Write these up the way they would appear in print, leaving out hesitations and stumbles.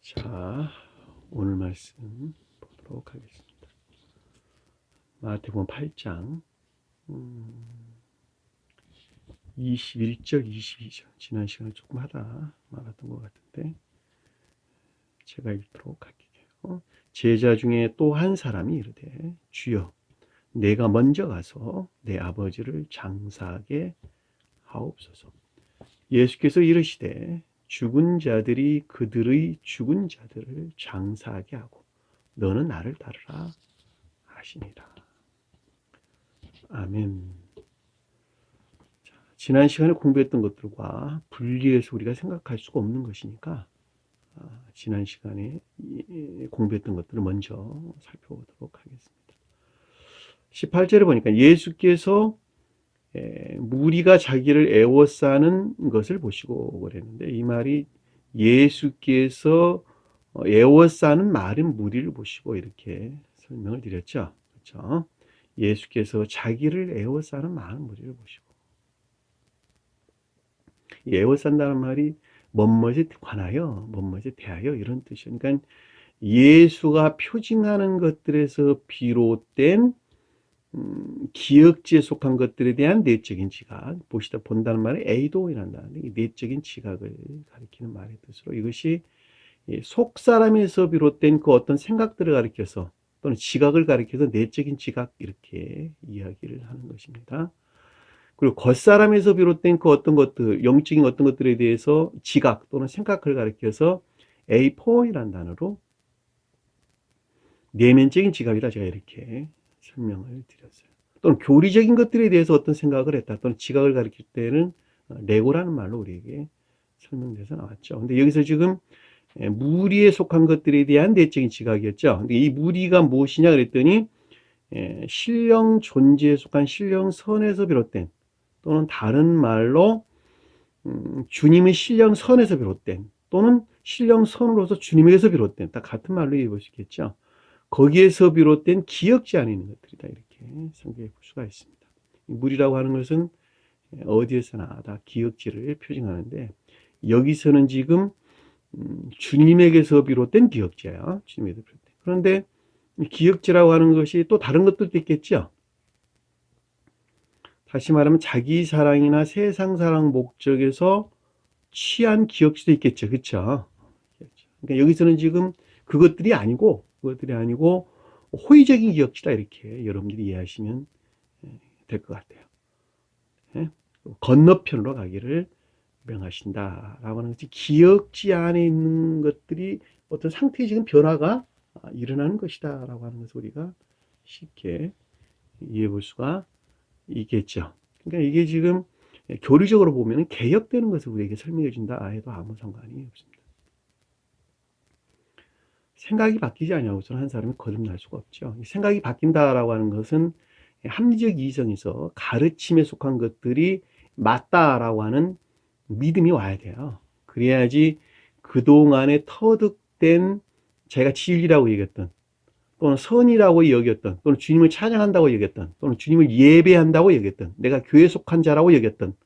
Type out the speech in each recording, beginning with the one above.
자, 오늘 말씀 보도록 하겠습니다. 마태복음 8장 21절, 22절. 지난 시간에 조금 하다 말았던 것 같은데 제가 읽도록 할게요. 제자 중에 또 한 사람이 이르되 주여 내가 먼저 가서 내 아버지를 장사하게 하옵소서. 예수께서 이르시되 죽은 자들이 그들의 죽은 자들을 장사하게 하고 너는 나를 따르라 하시니라. 아멘. 자, 지난 시간에 공부했던 것들과 분리해서 우리가 생각할 수가 없는 것이니까 지난 시간에 공부했던 것들을 먼저 살펴보도록 하겠습니다. 18절에 보니까 예수께서 무리가 자기를 애워싸는 것을 보시고 그랬는데, 이 말이 예수께서 애워싸는 마른 무리를 보시고 이렇게 설명을 드렸죠. 그렇죠? 예수께서 자기를 애워싸는 많은 무리를 보시고, 애워싼다는 말이 뭐뭐에 관하여, 뭐뭐에 대하여 이런 뜻이에요. 그러니까 예수가 표징하는 것들에서 비롯된 기억지에 속한 것들에 대한 내적인 지각, 본다는 말은 에이도이란다는데, 이 내적인 지각을 가리키는 말의 뜻으로, 이것이 속 사람에서 비롯된 그 어떤 생각들을 가리켜서 또는 지각을 가리켜서 내적인 지각, 이렇게 이야기를 하는 것입니다. 그리고 겉사람에서 비롯된 그 어떤 것들, 영적인 어떤 것들에 대해서 지각 또는 생각을 가리켜서 에이포이라는 단어로 내면적인 지각이다, 제가 이렇게 설명을 드렸어요. 또는 교리적인 것들에 대해서 어떤 생각을 했다 또는 지각을 가리킬 때는 레고라는 말로 우리에게 설명돼서 나왔죠. 근데 여기서 지금 무리에 속한 것들에 대한 내적인 지각이었죠. 근데 이 무리가 무엇이냐 그랬더니 신령 존재에 속한 신령선에서 비롯된, 또는 다른 말로 주님의 신령선에서 비롯된, 또는 신령선으로서 주님에게서 비롯된, 딱 같은 말로 얘기해 볼 수 있겠죠. 거기에서 비롯된 기억지 안에 있는 것들이다, 이렇게 생각해 볼 수가 있습니다. 무리라고 하는 것은 어디에서나 다 기억지를 표징하는데, 여기서는 지금 주님에게서 비롯된 기억지예요. 주님에게서 비롯된. 그런데 기억지라고 하는 것이 또 다른 것들도 있겠죠. 다시 말하면 자기 사랑이나 세상 사랑 목적에서 취한 기억지도 있겠죠. 그렇죠? 그러니까 여기서는 지금 그것들이 아니고 호의적인 기억지다, 이렇게 여러분들이 이해하시면 될 것 같아요. 건너편으로 가기를 명하신다라고 하는 것이, 기억지 안에 있는 것들이 어떤 상태의 지금 변화가 일어나는 것이다라고 하는 것을 우리가 쉽게 이해해 볼 수가 있겠죠. 그러니까 이게 지금 교리적으로 보면 개혁되는 것을 우리에게 설명해 준다 해도 아무 상관이 없습니다. 생각이 바뀌지 않냐고서는 한 사람이 거듭날 수가 없죠. 생각이 바뀐다라고 하는 것은 합리적 이성에서 가르침에 속한 것들이 맞다라고 하는 믿음이 와야 돼요. 그래야지 그동안에 터득된, 제가 진리라고 얘기했던, 또는 선이라고 여겼던, 또는 주님을 찬양한다고 여겼던, 또는 주님을 예배한다고 여겼던, 내가 교회에 속한 자라고 여겼던,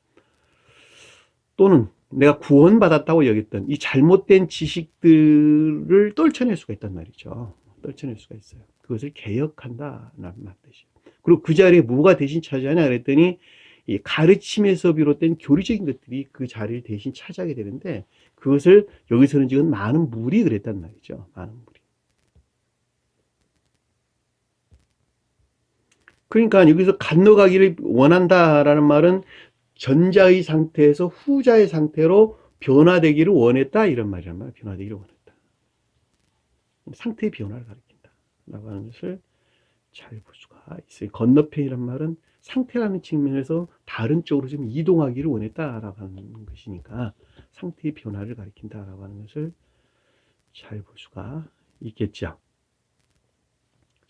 또는 내가 구원받았다고 여겼던 이 잘못된 지식들을 떨쳐낼 수가 있단 말이죠. 떨쳐낼 수가 있어요. 그것을 개혁한다라는 뜻이에요. 그리고 그 자리에 뭐가 대신 차지하냐 그랬더니, 이 가르침에서 비롯된 교리적인 것들이 그 자리를 대신 차지하게 되는데, 그것을 여기서는 지금 많은 무리 그랬단 말이죠. 많은 무리. 그러니까 여기서 건너가기를 원한다라는 말은 전자의 상태에서 후자의 상태로 변화되기를 원했다, 이런 말이란 말이야. 변화되기를 원했다. 상태의 변화를 가리킨다라고 하는 것을 잘 볼 수가 있어요. 건너편이란 말은 상태라는 측면에서 다른 쪽으로 좀 이동하기를 원했다라고 하는 것이니까 상태의 변화를 가리킨다라고 하는 것을 잘 볼 수가 있겠죠.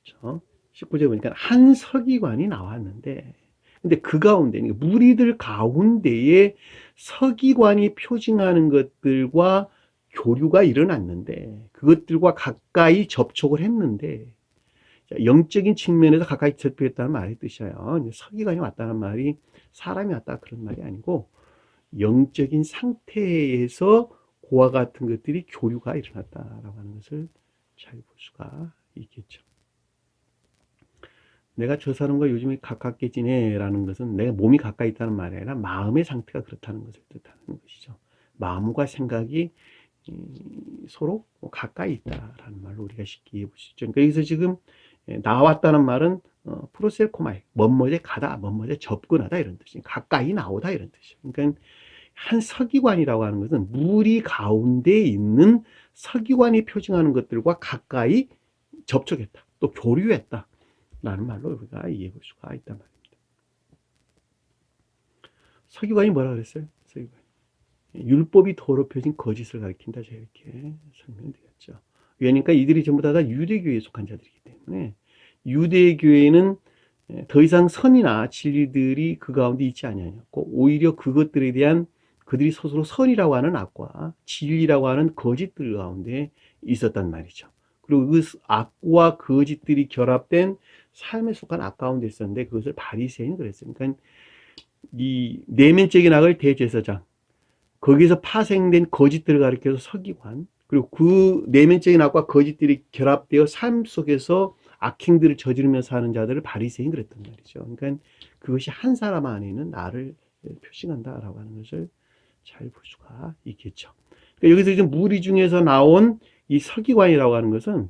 그렇죠? 19절 보니까 한 서기관이 나왔는데, 근데 그 가운데, 무리들 가운데에 서기관이 표징하는 것들과 교류가 일어났는데, 그것들과 가까이 접촉을 했는데, 영적인 측면에서 가까이 접촉했다는 말의 뜻이에요. 서기관이 왔다는 말이 사람이 왔다 그런 말이 아니고, 영적인 상태에서 그와 같은 것들이 교류가 일어났다라고 하는 것을 잘 볼 수가 있겠죠. 내가 저 사람과 요즘에 가깝게 지내라는 것은 내가 몸이 가까이 있다는 말이 아니라 마음의 상태가 그렇다는 것을 뜻하는 것이죠. 마음과 생각이 서로 가까이 있다라는 말로 우리가 쉽게 이해해 볼 수 있죠. 그러니까 여기서 지금 나왔다는 말은 프로셀코마이, 뭐뭐에 가다, 뭐뭐에 접근하다 이런 뜻이에요. 가까이 나오다 이런 뜻이에요. 그러니까 한 서기관이라고 하는 것은 무리 가운데 있는 서기관이 표징하는 것들과 가까이 접촉했다, 또 교류했다 라는 말로 우리가 이해해 볼 수가 있단 말입니다. 서기관이 뭐라 그랬어요? 서기관. 율법이 더럽혀진 거짓을 가리킨다. 제가 이렇게 설명드렸죠. 왜냐니까 이들이 전부 다 유대교회에 속한 자들이기 때문에 유대교회는 더 이상 선이나 진리들이 그 가운데 있지 아니하였고 오히려 그것들에 대한 그들이 스스로 선이라고 하는 악과 진리라고 하는 거짓들 가운데 있었단 말이죠. 그리고 그 악과 거짓들이 결합된 삶에 속한 악 가운데 있었는데 그것을 바리새인이 그랬어요. 그러니까 이 내면적인 악을 대제사장, 거기서 파생된 거짓들을 가리켜서 서기관, 그리고 그 내면적인 악과 거짓들이 결합되어 삶 속에서 악행들을 저지르면서 사는 자들을 바리새인 그랬단 말이죠. 그러니까 그것이 한 사람 안에 있는 나를 표시한다라고 하는 것을 잘 볼 수가 있겠죠. 그러니까 여기서 이제 무리 중에서 나온 이 서기관이라고 하는 것은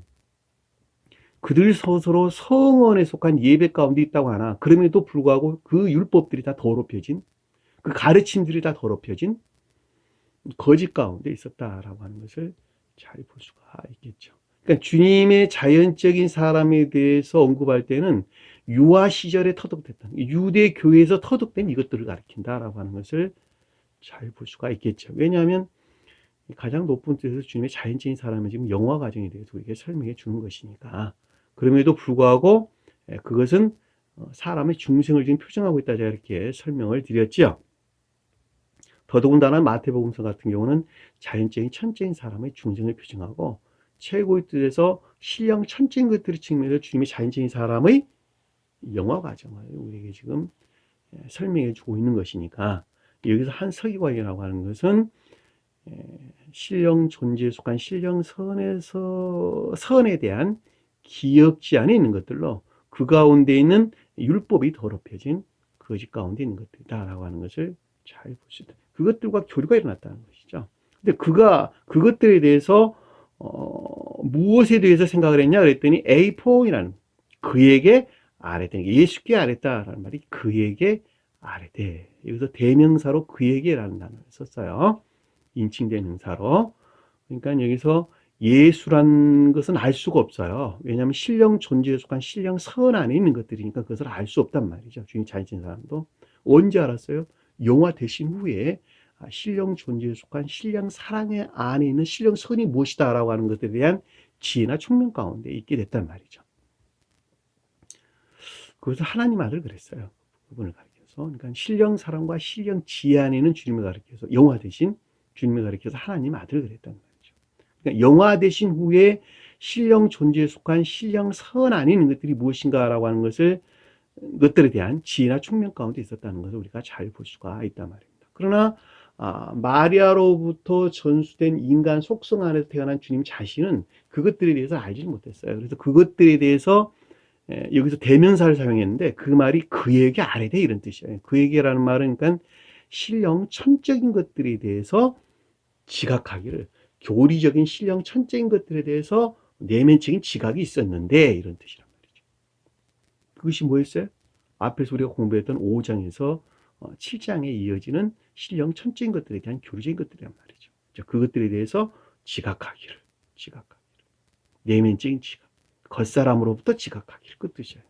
그들 스스로 성원에 속한 예배 가운데 있다고 하나 그럼에도 불구하고 그 율법들이 다 더럽혀진, 그 가르침들이 다 더럽혀진 거짓 가운데 있었다라고 하는 것을 잘 볼 수가 있겠죠. 그러니까 주님의 자연적인 사람에 대해서 언급할 때는 유아 시절에 터득됐던 유대 교회에서 터득된 이것들을 가리킨다라고 하는 것을 잘 볼 수가 있겠죠. 왜냐하면 가장 높은 뜻에서 주님의 자연적인 사람은 지금 영화 과정에 대해서 우리에게 설명해 주는 것이니까 그럼에도 불구하고 그것은 사람의 중생을 지금 표정하고 있다 제가 이렇게 설명을 드렸죠. 더더군다나 마태복음서 같은 경우는 자연적인 천적인 사람의 중생을 표정하고 최고의 뜻에서 신령 천적인 것들을 측면에서 주님의 자연적인 사람의 영화 과정을 우리에게 지금 설명해 주고 있는 것이니까 여기서 한 서기관이라고 하는 것은 신령 존재에 속한 신령 선에 대한 기억지 안에 있는 것들로 그 가운데 있는 율법이 더럽혀진 거짓 가운데 있는 것들이다라고 하는 것을 잘 볼 수 있다. 그것들과 교류가 일어났다는 것이죠. 근데 그가 그것들에 대해서 무엇에 대해서 생각을 했냐 그랬더니 에이포이라는 그에게 아뢰되 예수께 아뢰다라는 말이 그에게 아뢰되 여기서 대명사로 그에게라는 단어를 썼어요. 인칭된 형사로. 그러니까 여기서 예수란 것은 알 수가 없어요. 왜냐하면 신령 존재에 속한 신령 선 안에 있는 것들이니까 그것을 알 수 없단 말이죠. 주님 자신 사람도. 언제 알았어요? 영화 되신 후에 신령 존재에 속한 신령 사랑의 안에 있는 신령 선이 무엇이다 라고 하는 것에 대한 지혜나 총명 가운데 있게 됐단 말이죠. 그래서 하나님 아들 그랬어요. 그분을 가리켜서. 그러니까 신령 사랑과 신령 지혜 안에 있는 주님을 가리켜서 영화 되신 주님을 가리켜서 하나님 아들 그랬단 말이죠. 그러니까 영화 되신 후에 신령 존재에 속한 신령 선 안에 있는 것들이 무엇인가라고 하는 것들에 대한 지혜나 총명 가운데 있었다는 것을 우리가 잘 볼 수가 있단 말입니다. 그러나 마리아로부터 전수된 인간 속성 안에서 태어난 주님 자신은 그것들에 대해서 알지 못했어요. 그래서 그것들에 대해서 여기서 대명사를 사용했는데 그 말이 그에게 아뢰되 이런 뜻이에요. 그에게라는 말은 그러니까 신령 천적인 것들에 대해서 지각하기를, 교리적인 신령 천적인 것들에 대해서 내면적인 지각이 있었는데 이런 뜻이란 말이죠. 그것이 뭐였어요? 앞에서 우리가 공부했던 5장에서 7장에 이어지는 신령 천적인 것들에 대한 교리적인 것들이란 말이죠. 그것들에 대해서 지각하기를 내면적인 지각, 겉사람으로부터 지각하기를 그 뜻이에요.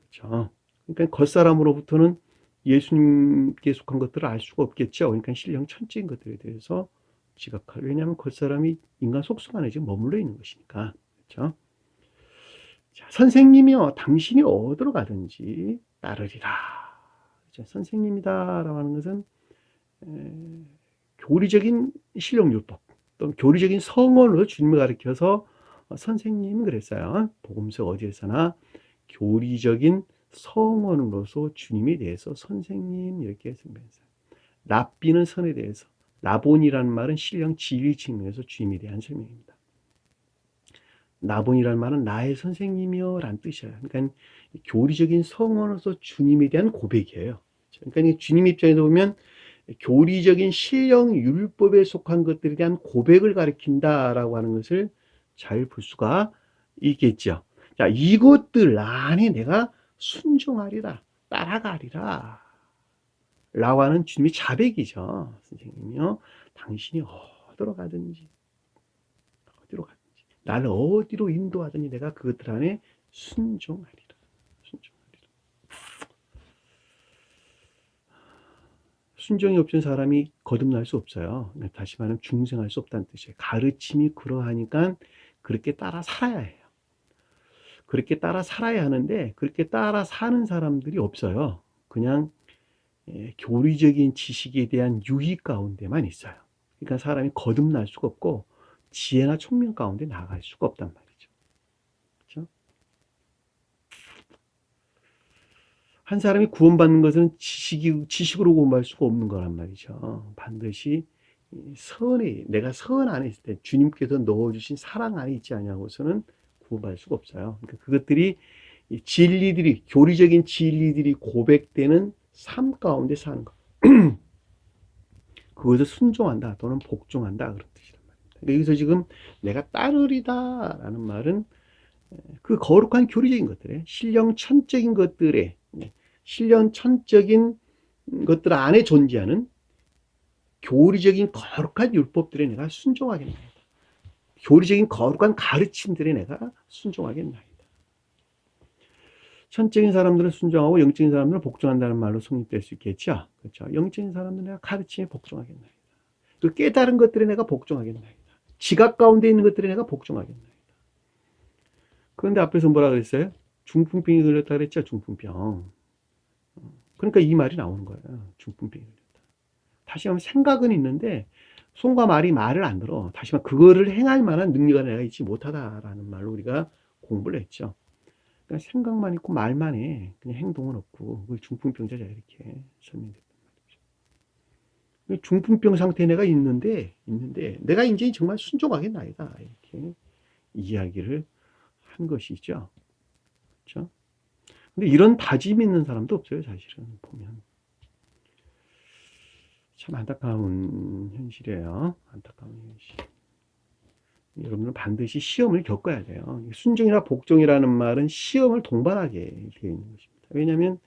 그렇죠? 그러니까 겉사람으로부터는 예수님께 속한 것들을 알 수가 없겠죠. 그러니까 신령 천지인 것들에 대해서 지각할. 왜냐하면 겉사람이 인간 속성 안에 지금 머물러 있는 것이니까. 그렇죠? 자, 선생님이요, 당신이 어디로 가든지 따르리라. 그렇죠? 선생님이다라고 하는 것은 교리적인 신령율법 또는 교리적인 성언으로 주님을 가리켜서 선생님 그랬어요. 복음서 어디에서나 교리적인 성언으로서 주님에 대해서 선생님 이렇게 설명했어요. 랍비는 선에 대해서, 나본이라는 말은 신령 지위 측면에서 주님에 대한 설명입니다. 나본이라는 말은 나의 선생님이여 라는 뜻이에요. 그러니까 교리적인 성언으로서 주님에 대한 고백이에요. 그러니까 주님 입장에서 보면 교리적인 신령 율법에 속한 것들에 대한 고백을 가리킨다라고 하는 것을 잘 볼 수가 있겠죠. 자, 이것들 안에 내가 순종하리라, 따라가리라 라고 하는 주님의 자백이죠. 선생님이요, 당신이 어디로 가든지 나를 어디로 인도하든지 내가 그것들 안에 순종하리라. 순종이 없는 사람이 거듭날 수 없어요. 다시 말하면 중생할 수 없다는 뜻이에요. 가르침이 그러하니까 그렇게 따라 살아야 해요. 그렇게 따라 살아야 하는데 그렇게 따라 사는 사람들이 없어요. 그냥 교리적인 지식에 대한 유익 가운데만 있어요. 그러니까 사람이 거듭날 수가 없고 지혜나 총명 가운데 나아갈 수가 없단 말이죠. 그렇죠? 한 사람이 구원받는 것은 지식으로 구원받을 수가 없는 거란 말이죠. 반드시 내가 선 안에 있을 때 주님께서 넣어주신 사랑 안에 있지 않냐고서는 구원받을 수가 없어요. 그러니까 그것들이 진리들이, 교리적인 진리들이 고백되는 삶 가운데 사는 것. 그것을 순종한다 또는 복종한다 그런 뜻이란 말입니다. 그러니까 여기서 지금 내가 따르리다 라는 말은 그 거룩한 교리적인 것들에 신령천적인 것들에 신령천적인 것들 안에 존재하는 교리적인 거룩한 율법들에 내가 순종하겠나이다. 교리적인 거룩한 가르침들에 내가 순종하겠나이다. 천적인 사람들은 순종하고 영적인 사람들은 복종한다는 말로 성립될 수 있겠죠. 그렇죠. 영적인 사람들은 내가 가르침에 복종하겠나이다. 그 깨달은 것들에 내가 복종하겠나이다. 지각 가운데 있는 것들에 내가 복종하겠나이다. 그런데 앞에서 뭐라 그랬어요? 중풍병이 걸렸다 그랬죠. 중풍병. 그러니까 이 말이 나오는 거예요. 중풍병이 걸렸다. 다시 한번 생각은 있는데 손과 말이 말을 안 들어. 다시 한번 그거를 행할 만한 능력이 내가 있지 못하다라는 말로 우리가 공부를 했죠. 그러니까 생각만 있고 말만 해. 그냥 행동은 없고. 그걸 중풍병자자 이렇게 설명됐단 말이죠. 중풍병 상태에 내가 있는데 내가 이제 정말 순종하겠나이다. 이렇게 이야기를 한 것이죠. 그렇죠? 근데 이런 다짐이 있는 사람도 없어요, 사실은 보면. 참 안타까운 현실이에요. 안타까운 현실. 여러분은 반드시 시험을 겪어야 돼요. 순종이나 복종이라는 말은 시험을 동반하게 되어 있는 것입니다. 왜냐하면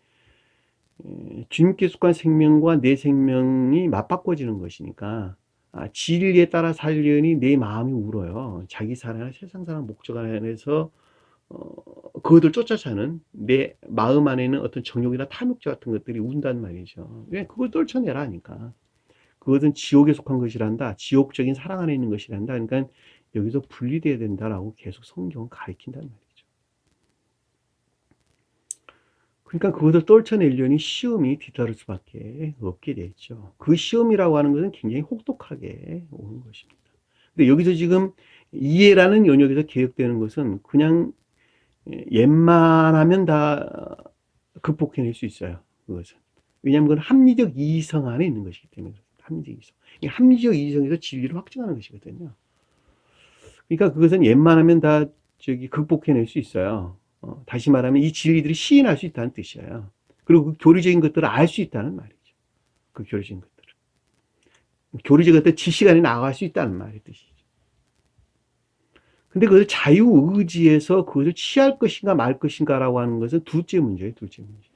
주님께 속한 생명과 내 생명이 맞바꿔지는 것이니까 진리에 따라 살려니 내 마음이 울어요. 자기 사랑이나 세상 사랑 목적 안에서 그것을 쫓아차는 내 마음 안에 있는 어떤 정욕이나 탐욕자 같은 것들이 운단 말이죠. 왜? 그걸 떨쳐내라 하니까. 그것은 지옥에 속한 것이란다. 지옥적인 사랑 안에 있는 것이란다. 그러니까 여기서 분리돼야 된다라고 계속 성경은 가르친단 말이죠. 그러니까 그것을 떨쳐내려니 시험이 뒤따를 수밖에 없게 돼 있죠. 그 시험이라고 하는 것은 굉장히 혹독하게 오는 것입니다. 근데 여기서 지금 이해라는 영역에서 개혁되는 것은 그냥 웬만하면 다 극복해낼 수 있어요. 그것은. 왜냐하면 그건 합리적 이성 안에 있는 것이기 때문에 합리적 이성. 합리적 이성에서 진리를 확증하는 것이거든요. 그러니까 그것은 웬만하면 다 극복해낼 수 있어요. 다시 말하면 이 진리들이 시인할 수 있다는 뜻이에요. 그리고 그 교리적인 것들을 알 수 있다는 말이죠. 그 교리적인 것들을. 교리적인 것들 지식 안에 나갈 수 있다는 말의 뜻이죠. 근데 그것을 자유의지에서 그것을 취할 것인가 말 것인가라고 하는 것은 둘째 문제예요. 둘째 문제.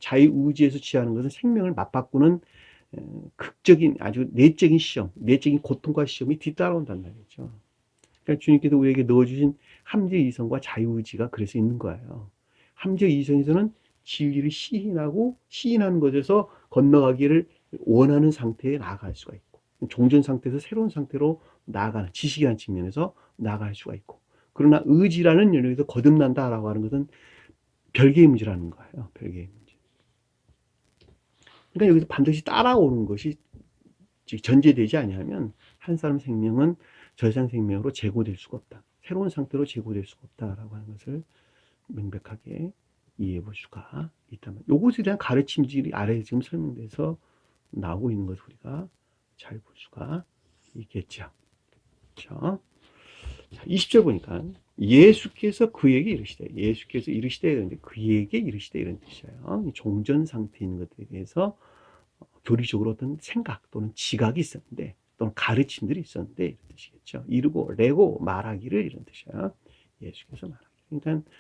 자유의지에서 취하는 것은 생명을 맞바꾸는 극적인 아주 내적인 시험, 내적인 고통과 시험이 뒤따라온단 말이죠. 그러니까 주님께서 우리에게 넣어주신 함정 이성과 자유의지가 그래서 있는 거예요. 함정 이성에서는 진리를 시인하는 것에서 건너가기를 원하는 상태에 나아갈 수가 있고, 종전 상태에서 새로운 상태로 나아가는 지식이라는 측면에서 나아갈 수가 있고, 그러나 의지라는 영역에서 거듭난다라고 하는 것은 별개의 문제라는 거예요. 별개의 문제. 그러니까 여기서 반드시 따라오는 것이 전제되지 아니하면 한 사람 생명은 저 세상 생명으로 제고될 수가 없다. 새로운 상태로 제고될 수가 없다라고 하는 것을 명백하게 이해해 볼 수가 있다면, 이것에 대한 가르침들이 아래에 지금 설명돼서 나오고 있는 것을 우리가 잘 볼 수가 있겠죠. 그렇죠? 20절 보니까 예수께서 그에게 이르시되, 예수께서 이르시되 이런데 그에게 이르시되 이런 뜻이에요. 종전 상태에 있는 것들에 대해서 교리적으로 어떤 생각 또는 지각이 있었는데, 또는 가르침들이 있었는데 이런 뜻이겠죠. 이르고 레고 말하기를 이런 뜻이에요. 예수께서 말하기를. 그러니까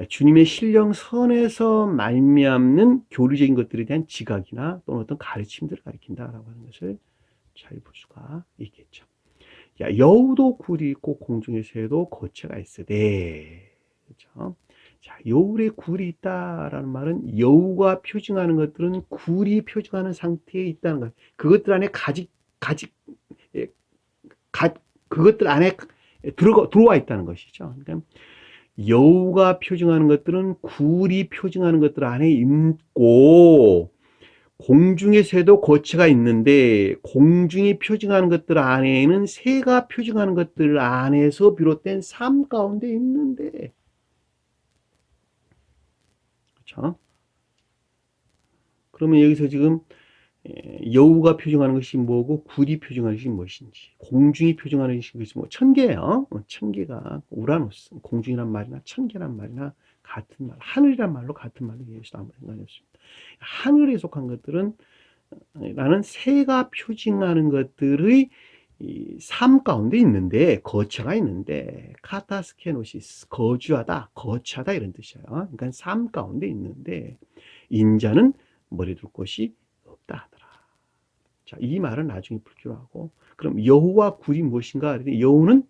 주님의 신령 선에서 말미암는 교리적인 것들에 대한 지각이나 또는 어떤 가르침들을 가리킨다라고 하는 것을 잘 볼 수가 있겠죠. 야, 여우도 굴이 있고 공중의 새도 거처가 있으되, 그렇죠? 자, 여울에 굴이 있다라는 말은 여우가 표징하는 것들은 굴이 표징하는 상태에 있다는 것. 그것들 안에 예, 그것들 안에 들어와 있다는 것이죠. 그러니까 여우가 표징하는 것들은 굴이 표징하는 것들 안에 있고, 공중의 새도 거처가 있는데 공중이 표징하는 것들 안에는 새가 표징하는 것들 안에서 비롯된 삶 가운데 있는데, 그렇죠? 그러면 여기서 지금 여우가 표징하는 것이 뭐고 굴이 표징하는 것이 무엇인지, 공중이 표징하는 것이 뭐 천개예요. 천개가 우라노스, 공중이란 말이나 천개란 말이나 같은 말, 하늘이란 말로 같은 말로 이해해서도 아무 상관이 없습니다. 하늘에 속한 것들은 라는 새가 표징하는 것들의 삶 가운데 있는데, 거처가 있는데, 카타스케노시스, 거주하다, 거처하다 이런 뜻이에요. 그러니까 삶 가운데 있는데 인자는 머리 둘 곳이 없다 하더라. 자, 이 말은 나중에 풀기로 하고, 그럼 여우와 굴이 무엇인가? 여우는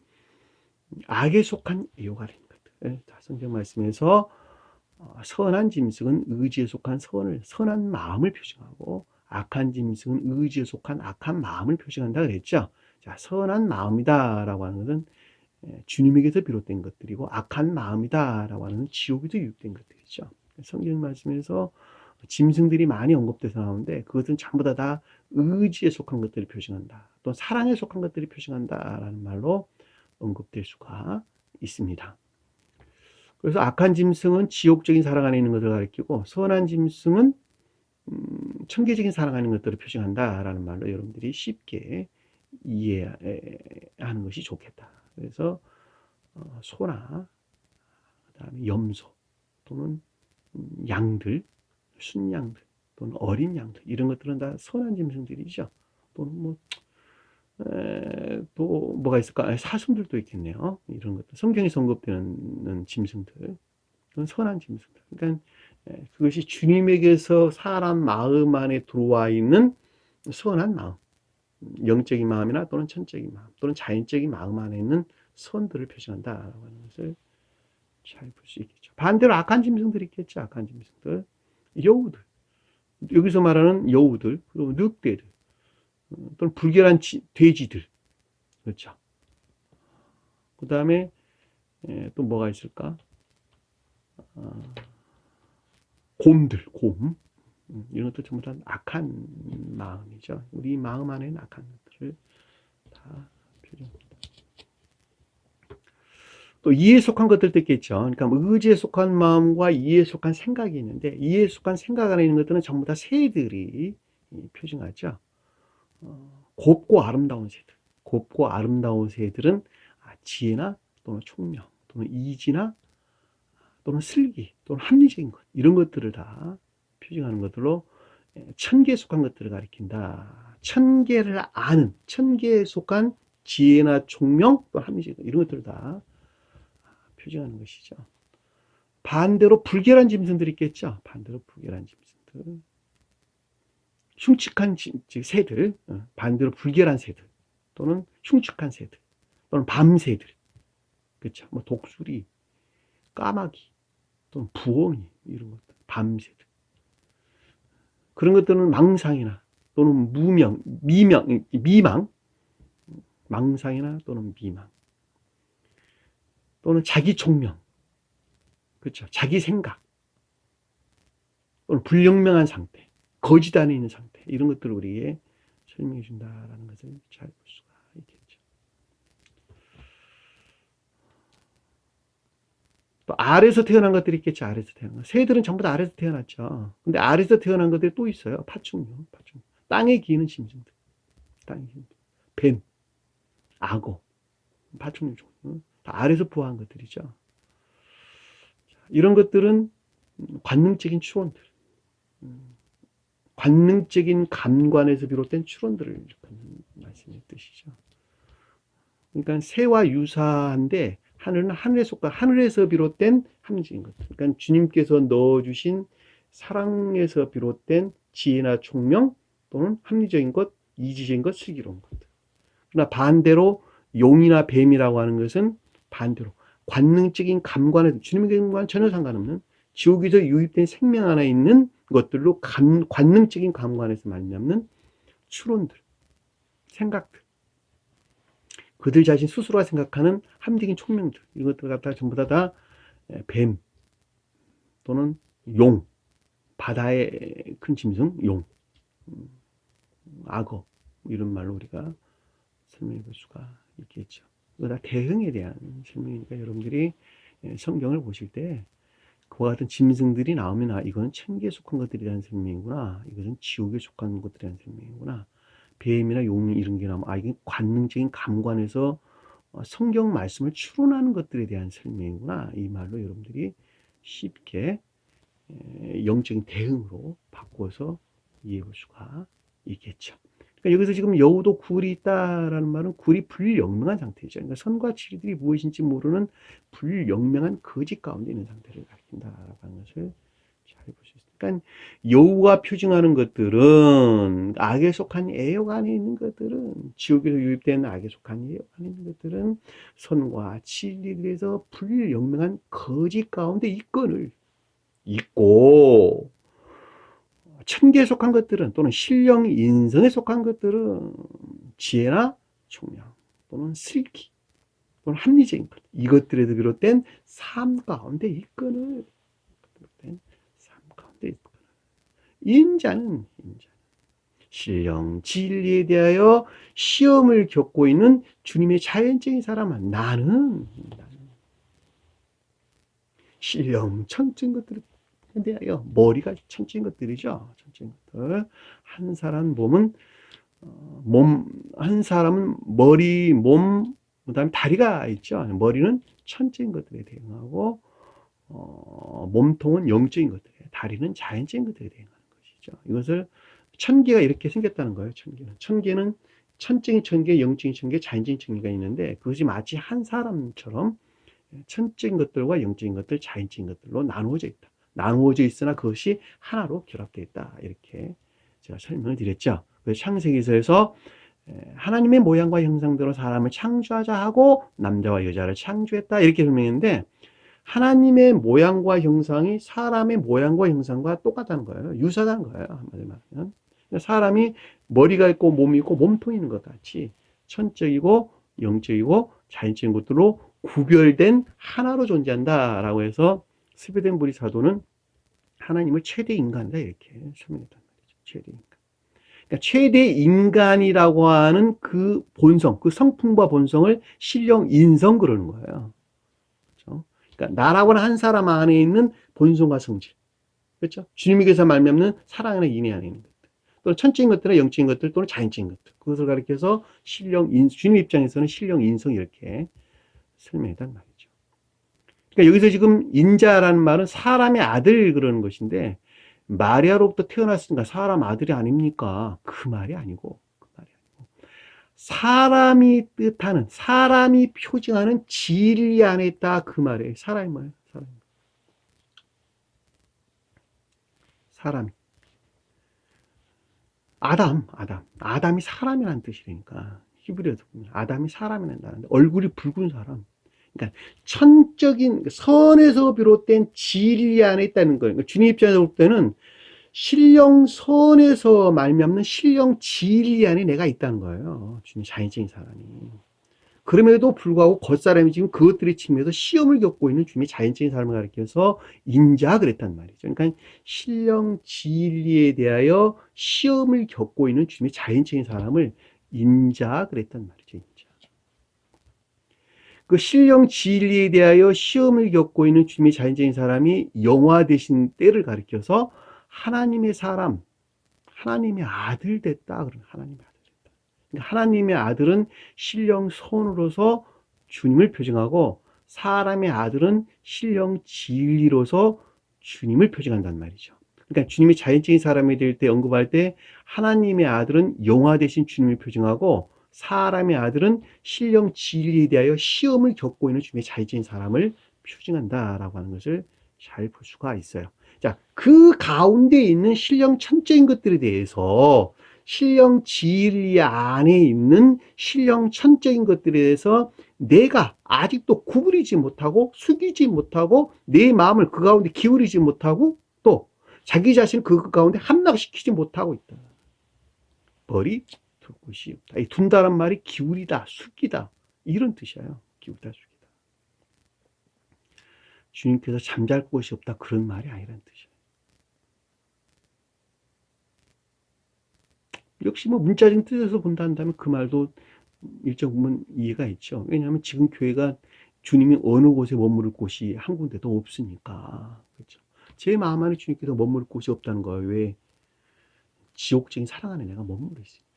악에 속한 여우가 되는 것들. 성경 말씀에서 선한 짐승은 의지에 속한 선한 마음을 표징하고, 악한 짐승은 의지에 속한 악한 마음을 표징한다 그랬죠. 자, 선한 마음이다라고 하는 것은 주님에게서 비롯된 것들이고, 악한 마음이다라고 하는 지옥에서 유입된 것들이죠. 성경 말씀에서 짐승들이 많이 언급돼서 나오는데 그것은 전부 다 의지에 속한 것들을 표징한다, 또 사랑에 속한 것들을 표징한다라는 말로 언급될 수가 있습니다. 그래서 악한 짐승은 지옥적인 사랑 안에 있는 것을 가리키고, 선한 짐승은 천계적인 사랑 안에 있는 것들을 표징한다라는 말로 여러분들이 쉽게 이해하는 것이 좋겠다. 그래서 소나 그다음에 염소 또는 양들, 순양들 또는 어린 양들, 이런 것들은 다 선한 짐승들이죠. 또는 또 뭐가 있을까? 사슴들도 있겠네요. 이런 것들, 성경에서 언급되는 짐승들, 그건 선한 짐승들. 그러니까 그것이 주님에게서 사람 마음 안에 들어와 있는 선한 마음, 영적인 마음이나 또는 천적인 마음 또는 자연적인 마음 안에 있는 선들을 표시한다라고 하는 것을 잘 볼 수 있겠죠. 반대로 악한 짐승들이 있겠죠. 악한 짐승들, 여우들, 여기서 말하는 여우들, 그리고 늑대들, 또는 불결한 돼지들, 그렇죠. 그 다음에 또 뭐가 있을까? 곰들, 곰, 이런 것도 전부 다 악한 마음이죠. 우리 마음 안에는 악한 것들을 다 표현합니다. 또 이에 속한 것들도 있겠죠. 그러니까 의지에 속한 마음과 이에 속한 생각이 있는데, 이에 속한 생각 안에 있는 것들은 전부 다 새들이 표징하죠. 곱고 아름다운 새들, 곱고 아름다운 새들은 지혜나 또는 총명 또는 이지나 또는 슬기 또는 합리적인 것, 이런 것들을 다 표징하는 것들로 천계에 속한 것들을 가리킨다. 천계를 아는, 천계에 속한 지혜나 총명 또는 합리적인 것, 이런 것들을 다 표징하는 것이죠. 반대로 불결한 짐승들이 있겠죠. 반대로 불결한 짐승들, 흉측한 새들, 반대로 불결한 새들 또는 흉측한 새들 또는 밤새들, 그렇죠. 뭐 독수리, 까마귀 또는 부엉이, 이런 것들, 밤새들, 그런 것들은 망상이나 또는 미망, 망상이나 또는 미망 또는 자기 총명, 그렇죠. 자기 생각 또는 불영명한 상태, 거짓 안에 있는 상태, 이런 것들을 우리에게 설명해 준다라는 것을 잘 볼 수가 있겠죠. 또 알에서 태어난 것들이 있겠죠. 알에서 태어난 것. 새들은 전부 다 알에서 태어났죠. 근데 알에서 태어난 것들이 또 있어요. 파충류. 땅에 기는 짐승들. 뱀, 악어, 파충류 종류, 다 아래에서 부화한 것들이죠. 이런 것들은 관능적인 추론들, 관능적인 감관에서 비롯된 추론들을 일컫는 말씀의 뜻이죠. 그러니까 새와 유사한데 하늘은 하늘에 속한 하늘에서 비롯된 합리적인 것들. 그러니까 주님께서 넣어주신 사랑에서 비롯된 지혜나 총명 또는 합리적인 것, 이지적인 것, 슬기로운 것들. 그러나 반대로 용이나 뱀이라고 하는 것은 반대로 관능적인 감관에 주님의 감과는 전혀 상관없는 지옥에서 유입된 생명 안에 있는 것들로 관능적인 감관에서 말미암는 추론들, 생각들, 그들 자신 스스로가 생각하는 합리적인 총명들, 이런 것들 갖다가 전부 다 뱀 또는 용, 바다의 큰 짐승, 용, 악어, 이런 말로 우리가 설명해 볼 수가 있겠죠. 이거 다 대응에 대한 설명이니까 여러분들이 성경을 보실 때 그와 같은 짐승들이 나오면 아, 이거는 천기에 속한 것들에 대한 설명이구나. 이것은 지옥에 속한 것들에 대한 설명이구나. 뱀이나 용 이런 게 나오면 아, 이게 관능적인 감관에서 성경 말씀을 추론하는 것들에 대한 설명이구나. 이 말로 여러분들이 쉽게 영적인 대응으로 바꿔서 이해해 볼 수가 있겠죠. 그러니까 여기서 지금 여우도 굴이 있다라는 말은 굴이 불영명한 상태죠. 그러니까 선과 치리들이 무엇인지 모르는 불영명한 거짓 가운데 있는 상태를 가리킨다라는 것을 잘 볼 수 있습니다. 그러니까 여우가 표징하는 것들은 악에 속한 애욕 안에 있는 것들은 지옥에서 유입된 악에 속한 애욕 안에 있는 것들은 선과 치리들에서 불영명한 거짓 가운데 있고 천계에 속한 것들은 또는 신령 인성에 속한 것들은 지혜나 총명 또는 슬기 또는 합리적인 것 이것들에서 비롯된 삶 가운데 있거늘 인자는 신령 진리에 대하여 시험을 겪고 있는 주님의 자연적인 사람은 나는 신령 천적인 것들을 대하여 머리가 천적인 것들이죠. 천적인 것들. 한 사람 몸은 한 사람은 머리, 몸, 그다음에 다리가 있죠. 머리는 천적인 것들에 대응하고 몸통은 영적인 것들에, 다리는 자연적인 것들에 대응하는 것이죠. 이것을 천계가 이렇게 생겼다는 거예요. 천계는 천적인 천계, 영적인 천계, 자연적인 천계가 있는데 그것이 마치 한 사람처럼 천적인 것들과 영적인 것들, 자연적인 것들로 나누어져 있다. 나누어져 있으나 그것이 하나로 결합되어 있다. 이렇게 제가 설명을 드렸죠. 그래서 창세기서에서 하나님의 모양과 형상대로 사람을 창조하자 하고 남자와 여자를 창조했다. 이렇게 설명했는데 하나님의 모양과 형상이 사람의 모양과 형상과 똑같다는 거예요. 유사하다는 거예요. 한마디로 말하면. 사람이 머리가 있고 몸이 있고 몸통이 있는 것 같이 천적이고 영적이고 자연적인 것들로 구별된 하나로 존재한다라고 해서 스베덴부리 사도는 하나님을 최대 인간이다 이렇게 설명했단 말이죠. 최대 인간. 그러니까 최대 인간이라고 하는 그 본성, 그 성품과 본성을 신령 인성 그러는 거예요. 그렇죠? 그러니까 나라고 하는 한 사람 안에 있는 본성과 성질. 그렇죠? 주님에게서 말미암는 사랑 안에 인해 안에 있는 것들. 또는 천적인 것들이나 영적인 것들 또는 자연적인 것들. 그것을 가리켜서 주님 입장에서는 신령 인성 이렇게 설명했단 말이죠. 그러니까 여기서 지금 인자라는 말은 사람의 아들 그러는 것인데 마리아로부터 태어났으니까 사람 아들이 아닙니까? 그 말이 아니고 사람이 뜻하는 사람이 표징하는 진리 안에 있다 그 말이에요. 사람이 뭐예요? 사람이 아담이 사람이라는 뜻이니까 히브리어도 보면 아담이 사람이란다는데 얼굴이 붉은 사람. 그러니까 천적인 선에서 비롯된 진리 안에 있다는 거예요. 그러니까 주님 입장에서 볼 때는 신령 선에서 말미암는 신령 진리 안에 내가 있다는 거예요. 주님 자연적인 사람이. 그럼에도 불구하고 겉사람이 지금 그것들의 측면에서 시험을 겪고 있는 주님의 자연적인 사람을 가리켜서 인자 그랬단 말이죠. 그러니까 신령 진리에 대하여 시험을 겪고 있는 주님의 자연적인 사람을 인자 그랬단 말이죠. 그 신령 진리에 대하여 시험을 겪고 있는 주님의 자연적인 사람이 영화되신 때를 가리켜서 하나님의 사람, 하나님의 아들 됐다. 그런 하나님의 아들 됐다. 그러니까 하나님의 아들은 신령 손으로서 주님을 표징하고 사람의 아들은 신령 진리로서 주님을 표징한단 말이죠. 그러니까 주님이 자연적인 사람이 될 때 언급할 때 하나님의 아들은 영화 대신 주님을 표징하고 사람의 아들은 신령 진리에 대하여 시험을 겪고 있는 주님의 자연적인 사람을 표징한다라고 하는 것을 잘 볼 수가 있어요. 자, 그 가운데 있는 신령 천적인 것들에 대해서 신령 진리 안에 있는 신령 천적인 것들에 대해서 내가 아직도 구부리지 못하고 숙이지 못하고 내 마음을 그 가운데 기울이지 못하고 또 자기 자신을 그 가운데 함락시키지 못하고 있다. 머리 둘 곳이 없다. 이 둔다란 말이 기울이다, 숙이다 이런 뜻이에요. 기울이다, 숙이다. 주님께서 잠잘 곳이 없다 그런 말이 아니라는 뜻이에요. 역시 뭐 문자적인 뜻에서 본다 한다면 그 말도 일정 부분 이해가 있죠. 왜냐하면 지금 교회가 주님이 어느 곳에 머무를 곳이 한 군데도 없으니까. 그렇죠. 제 마음 안에 주님께서 머무를 곳이 없다는 거예요. 왜? 지옥적인 사랑 안에 내가 머무르 있습니다.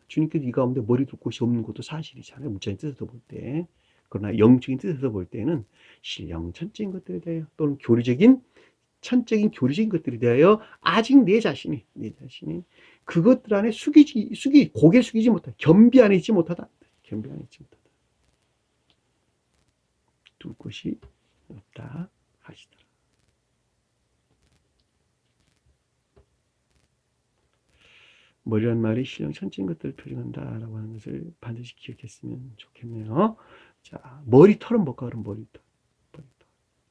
주님께서 이 가운데 머리 둘 곳이 없는 것도 사실이잖아요. 문자적인 뜻에서 볼 때. 그러나 영적인 뜻에서 볼 때는 신령 천적인 것들에 대하여 또는 교리적인 천적인 교리적인 것들에 대하여 아직 내 자신이 그것들 안에 고개 숙이지 못하다. 겸비 안에 있지 못하다. 겸비 안에 있지 못하다. 둘 곳이 없다 하시더라. 머리란 말이 신령 천적인 것들을 표현한다라고 하는 것을 반드시 기억했으면 좋겠네요. 자, 머리털은 뭘까? 그럼 머리털.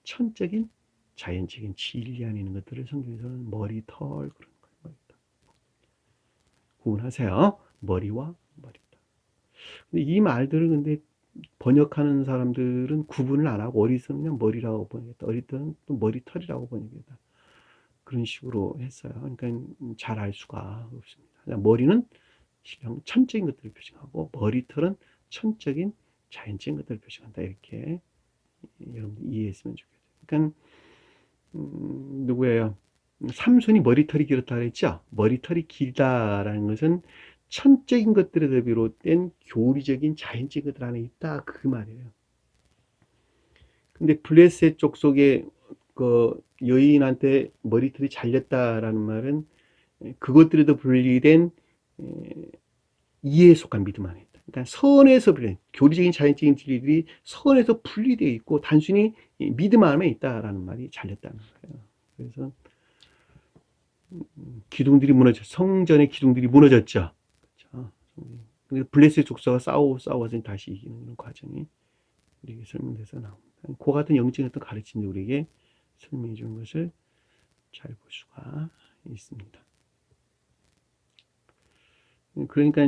천적인 자연적인 진리 안에 있는 것들을 성경에서는 머리털 그러는 거예요. 머리털. 구분하세요. 머리와 머리털. 근데 이 말들을 근데 번역하는 사람들은 구분을 안 하고 어리석은 그냥 머리라고 번역했다. 어리석은 또 머리털이라고 번역했다. 그런 식으로 했어요. 그러니까 잘 알 수가 없습니다. 머리는 천적인 것들을 표징하고 머리털은 천적인 자연적인 것들을 표징한다. 이렇게 여러분들 이해했으면 좋겠어요. 그러니까 누구예요? 삼손이 머리털이 길었다 그랬죠? 머리털이 길다라는 것은 천적인 것들에 비롯된 교리적인 자연적인 것들 안에 있다 그 말이에요. 근데 블레셋 족속의 그 여인한테 머리털이 잘렸다라는 말은 그것들에도 분리된 이해에 속한 믿음 안에 있다. 그러니까 선에서 분리, 교리적인 자연적인 진리들이 선에서 분리되어 있고 단순히 믿음 안에 있다라는 말이 잘렸다는 거예요. 그래서 기둥들이 무너졌, 성전의 기둥들이 무너졌죠. 그렇죠. 근데 블레셋 족속과 싸워서 다시 이기는 그런 과정이 우리에게 설명돼서 나옵니다. 그 같은 영적인 어떤 가르침이 우리에게 설명해 주는 것을 잘 볼 수가 있습니다. 그러니까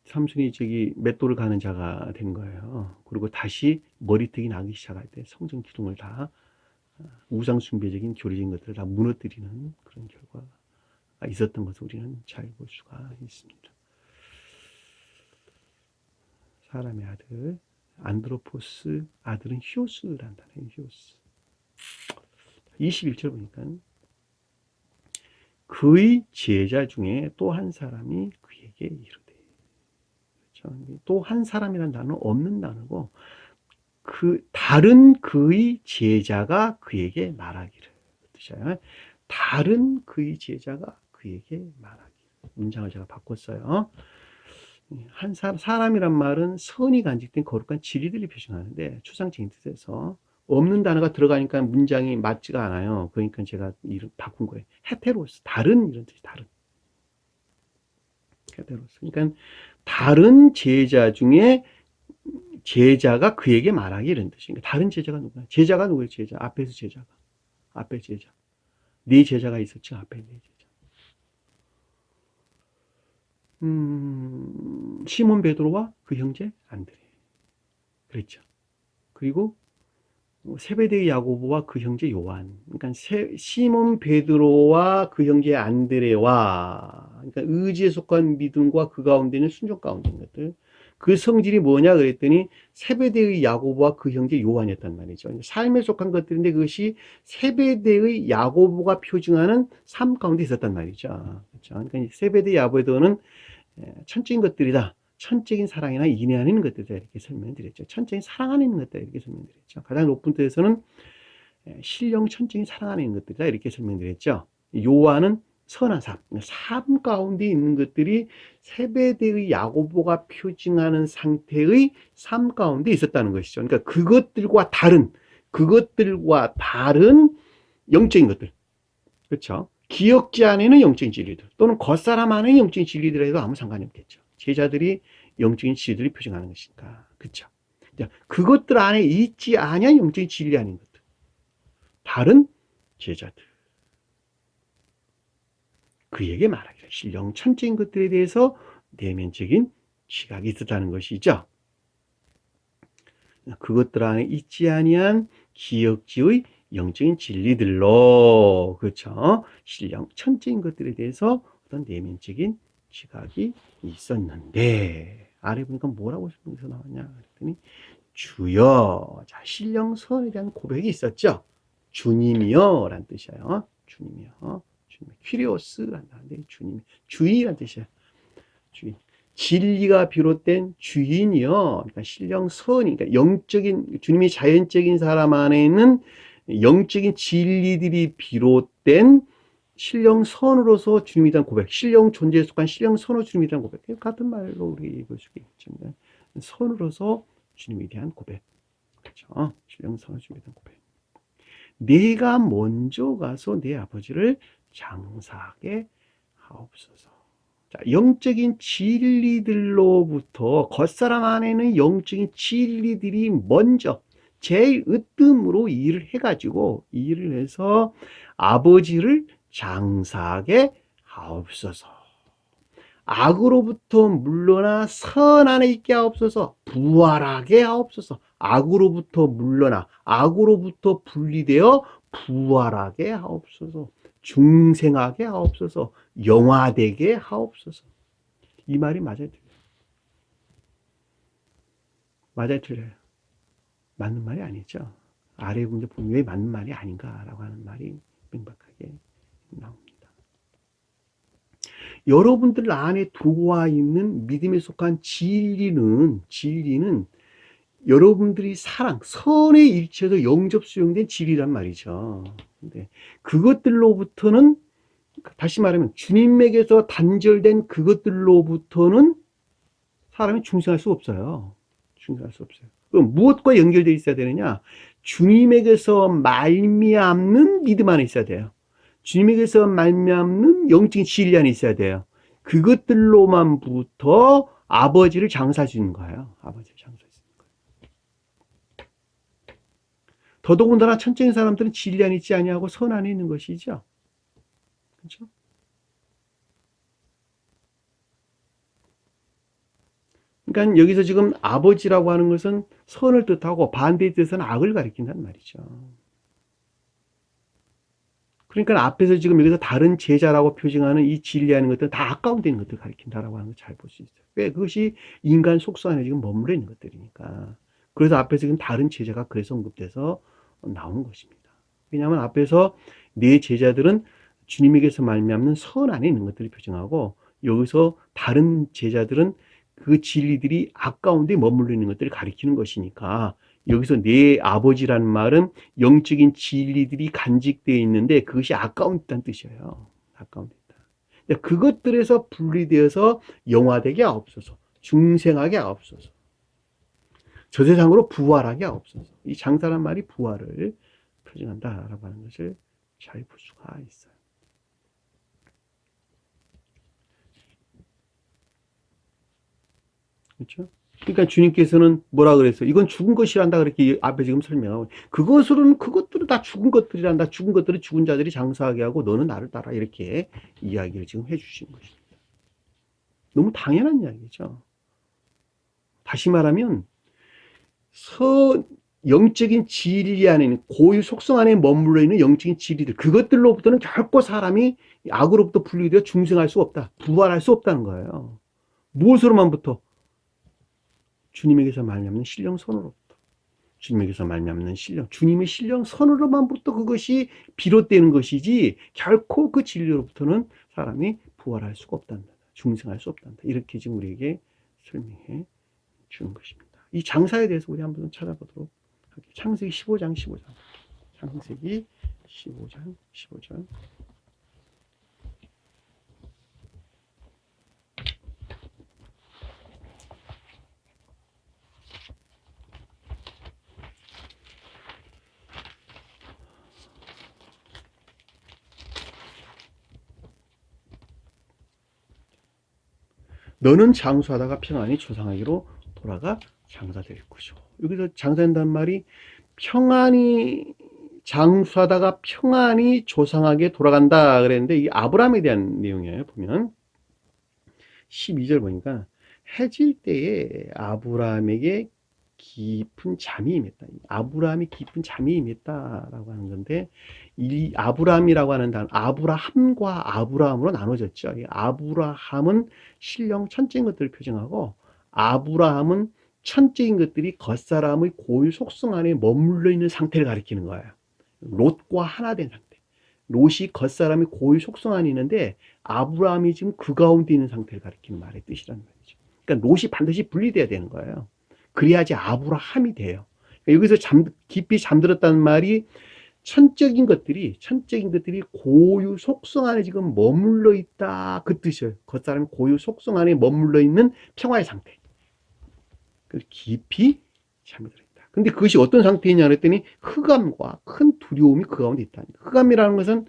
삼손이 저기 맷돌을 가는 자가 된 거예요. 그리고 다시 머리털이 나기 시작할 때 성전 기둥을 다 우상 숭배적인 교리적인 것들을 다 무너뜨리는 그런 결과가 있었던 것을 우리는 잘 볼 수가 있습니다. 사람의 아들 안드로포스 아들은 히오스라는 단어예요. 히오스. 21절 보니까 그의 제자 중에 또 한 사람이 그에게 이르되, 그렇죠? 또 한 사람이라는 단어는 없는 단어고 다른 그의 제자가 그에게 말하기를 뜻이에요. 다른 그의 제자가 그에게 말하기를. 문장을 제가 바꿨어요. 사람이란 말은 선이 간직된 거룩한 진리들이 표현하는데 추상적인 뜻에서 없는 단어가 들어가니까 문장이 맞지가 않아요. 그러니까 제가 이름 바꾼 거예요. 헤테로스, 다른 이런 뜻이 다른. 헤테로스. 그러니까 다른 제자 중에 제자가 그에게 말하기 이런 뜻입니다. 다른 제자가 누구야? 제자가 누구예요? 제자. 앞에서 제자가. 앞에 제자. 네 제자가 있었죠. 앞에 네 제자. 시몬 베드로와 그 형제 안드레. 그랬죠. 그리고 세베대의 야고보와 그 형제 요한. 그러니까 시몬 베드로와 그 형제 안드레와 그러니까 의지에 속한 믿음과 그 가운데 있는 순종 가운데 있는 것들. 그 성질이 뭐냐 그랬더니 세베대의 야고보와 그 형제 요한이었단 말이죠. 삶에 속한 것들인데 그것이 세베대의 야고보가 표징하는 삶 가운데 있었단 말이죠. 그렇죠? 그러니까 세베대 야고보는 천적인 것들이다. 천적인 사랑이나 인애 안에 있는 것들이다 이렇게 설명드렸죠. 천적인 사랑 안에 있는 것들이다 이렇게 설명드렸죠. 가장 높은 뜻에서는 신령 천적인 사랑 안에 있는 것들이다 이렇게 설명드렸죠. 요한은 선한 삶, 삶 가운데 있는 것들이 세베대의 야고보가 표징하는 상태의 삶 가운데 있었다는 것이죠. 그러니까 그것들과 다른 영적인 것들, 그렇죠? 기억지 안에는 영적인 진리들 또는 겉사람 안에는 영적인 진리들에도 아무 상관이 없겠죠. 제자들이 영적인 진리들이 표징하는 것이니까, 그렇죠? 그것들 안에 있지 아니한 영적인 진리 아닌 것들, 다른 제자들, 그에게 말하기를 신령 천적인 것들에 대해서 내면적인 지각이 있었다는 것이죠. 그것들 안에 있지 아니한 기억지의 영적인 진리들로, 그렇죠? 신령 천적인 것들에 대해서 어떤 내면적인 지각이 있었는데, 아래 보니까 뭐라고 여기서 나왔냐 그랬더니 주여, 자, 신령선에 대한 고백이 있었죠. 주님이여 라는 뜻이에요. 주님이여, 주님, 퀴리오스라는 단어인데 주님, 주인이라는 뜻이에요. 주인, 진리가 비롯된 주인이요. 그러니까 신령선이, 그러니까 영적인, 주님이 자연적인 사람 안에 있는 영적인 진리들이 비롯된 신령선으로서 주님에 대한 고백, 신령 존재에 속한 신령선으로 주님에 대한 고백, 같은 말로 우리 읽을 수 있겠지만 선으로서 주님에 대한 고백, 그렇죠? 신령선으로 주님에 대한 고백. 내가 먼저 가서 내 아버지를 장사하게 하옵소서. 자, 영적인 진리들로부터 겉사람 안에는 영적인 진리들이 먼저 제일 으뜸으로 일을 해가지고 일을 해서 아버지를 장사하게 하옵소서. 악으로부터 물러나 선 안에 있게 하옵소서. 부활하게 하옵소서. 악으로부터 물러나 악으로부터 분리되어 부활하게 하옵소서. 중생하게 하옵소서. 영화되게 하옵소서. 이 말이 맞아요, 틀려요? 맞아요, 틀려요? 맞는 말이 아니죠. 아래 문제 분명히 맞는 말이 아닌가라고 하는 말이 명백하게 나옵니다. 여러분들 안에 들어와 있는 믿음에 속한 진리는 여러분들이 사랑, 선의 일체에서 영접 수용된 진리란 말이죠. 근데 그것들로부터는, 다시 말하면 주님에게서 단절된 그것들로부터는 사람이 중생할 수 없어요. 중생할 수 없어요. 그럼 무엇과 연결되어 있어야 되느냐? 주님에게서 말미암는 믿음 안에 있어야 돼요. 주님에게서 말미암는 영적인 진리 안에 있어야 돼요. 그것들로만부터 아버지를 장사할 수 있는 거예요. 아버지를 장사할 수 있는 거예요. 더더군다나 천적인 사람들은 진리 안에 있지 아니하고 선 안에 있는 것이죠. 그렇죠? 그러니까 여기서 지금 아버지라고 하는 것은 선을 뜻하고 반대의 뜻은 악을 가리킨다는 말이죠. 그러니까 앞에서 지금 여기서 다른 제자라고 표징하는 이 진리하는 것들은 다 아까운 데 있는 것들을 가리킨다라고 하는 걸 잘 볼 수 있어요. 왜? 그것이 인간 속성 안에 지금 머물러 있는 것들이니까. 그래서 앞에서 지금 다른 제자가 그래서 언급돼서 나온 것입니다. 왜냐하면 앞에서 네 제자들은 주님에게서 말미암는 선 안에 있는 것들을 표징하고, 여기서 다른 제자들은 그 진리들이 아까운 데 머물러 있는 것들을 가리키는 것이니까, 여기서 내 아버지라는 말은 영적인 진리들이 간직되어 있는데 그것이 아까운다는 뜻이에요. 아까운 데. 그것들에서 분리되어서 영화되게 하옵소서. 중생하게 하옵소서. 저 세상으로 부활하게 하옵소서. 이 장사란 말이 부활을 표징한다라고 하는 것을 잘 볼 수가 있어요. 그렇죠? 그러니까 주님께서는 뭐라 그랬어요? 이건 죽은 것이란다 그렇게 앞에 지금 설명하고, 그것들은 다 죽은 것들이란다. 죽은 것들은 죽은 자들이 장사하게 하고 너는 나를 따라, 이렇게 이야기를 지금 해주신 것입니다. 너무 당연한 이야기죠. 다시 말하면 영적인 진리 안에 있는, 고유 속성 안에 머물러 있는 영적인 진리들, 그것들로부터는 결코 사람이 악으로부터 분리되어 중생할 수 없다. 부활할 수 없다는 거예요. 무엇으로만부터? 주님에게서 말미암는 신령선으로부터. 주님에게서 말미암는 주님의 신령선으로만부터 그것이 비롯되는 것이지 결코 그 진리로부터는 사람이 부활할 수가 없단다. 중생할 수 없단다. 이렇게 지금 우리에게 설명해 주는 것입니다. 이 장사에 대해서 우리 한번 찾아보도록 할게요. 창세기 15장 15장. 창세기 15장 15절. 너는 장수하다가 평안히 조상에게로 돌아가 장사될 것이고. 여기서 장사한다는 말이 평안히 장수하다가 평안히 조상에게 돌아간다 그랬는데 이 아브라함에 대한 내용이에요. 보면 12절 보니까 해질 때에 아브라함에게 깊은 잠이 임했다. 아브라함이 깊은 잠이 임했다라고 하는 건데, 이 아브라함이라고 하는 단어, 아브라함과 아브라함으로 나눠졌죠. 이 아브라함은 신령 천적인 것들을 표정하고, 아브라함은 천적인 것들이 겉사람의 고유 속성 안에 머물러 있는 상태를 가리키는 거예요. 롯과 하나 된 상태. 롯이 겉사람의 고유 속성 안에 있는데 아브라함이 지금 그 가운데 있는 상태를 가리키는 말의 뜻이라는 말이죠. 그러니까 롯이 반드시 분리돼야 되는 거예요. 그래야지 아브라함이 돼요. 여기서 깊이 잠들었다는 말이 천적인 것들이 고유 속성 안에 지금 머물러 있다 그 뜻이에요. 겉사람의 고유 속성 안에 머물러 있는 평화의 상태. 그래서 깊이 잠들었다. 근데 그것이 어떤 상태이냐 그랬더니 흑암과 큰 두려움이 그 가운데 있다. 흑암이라는 것은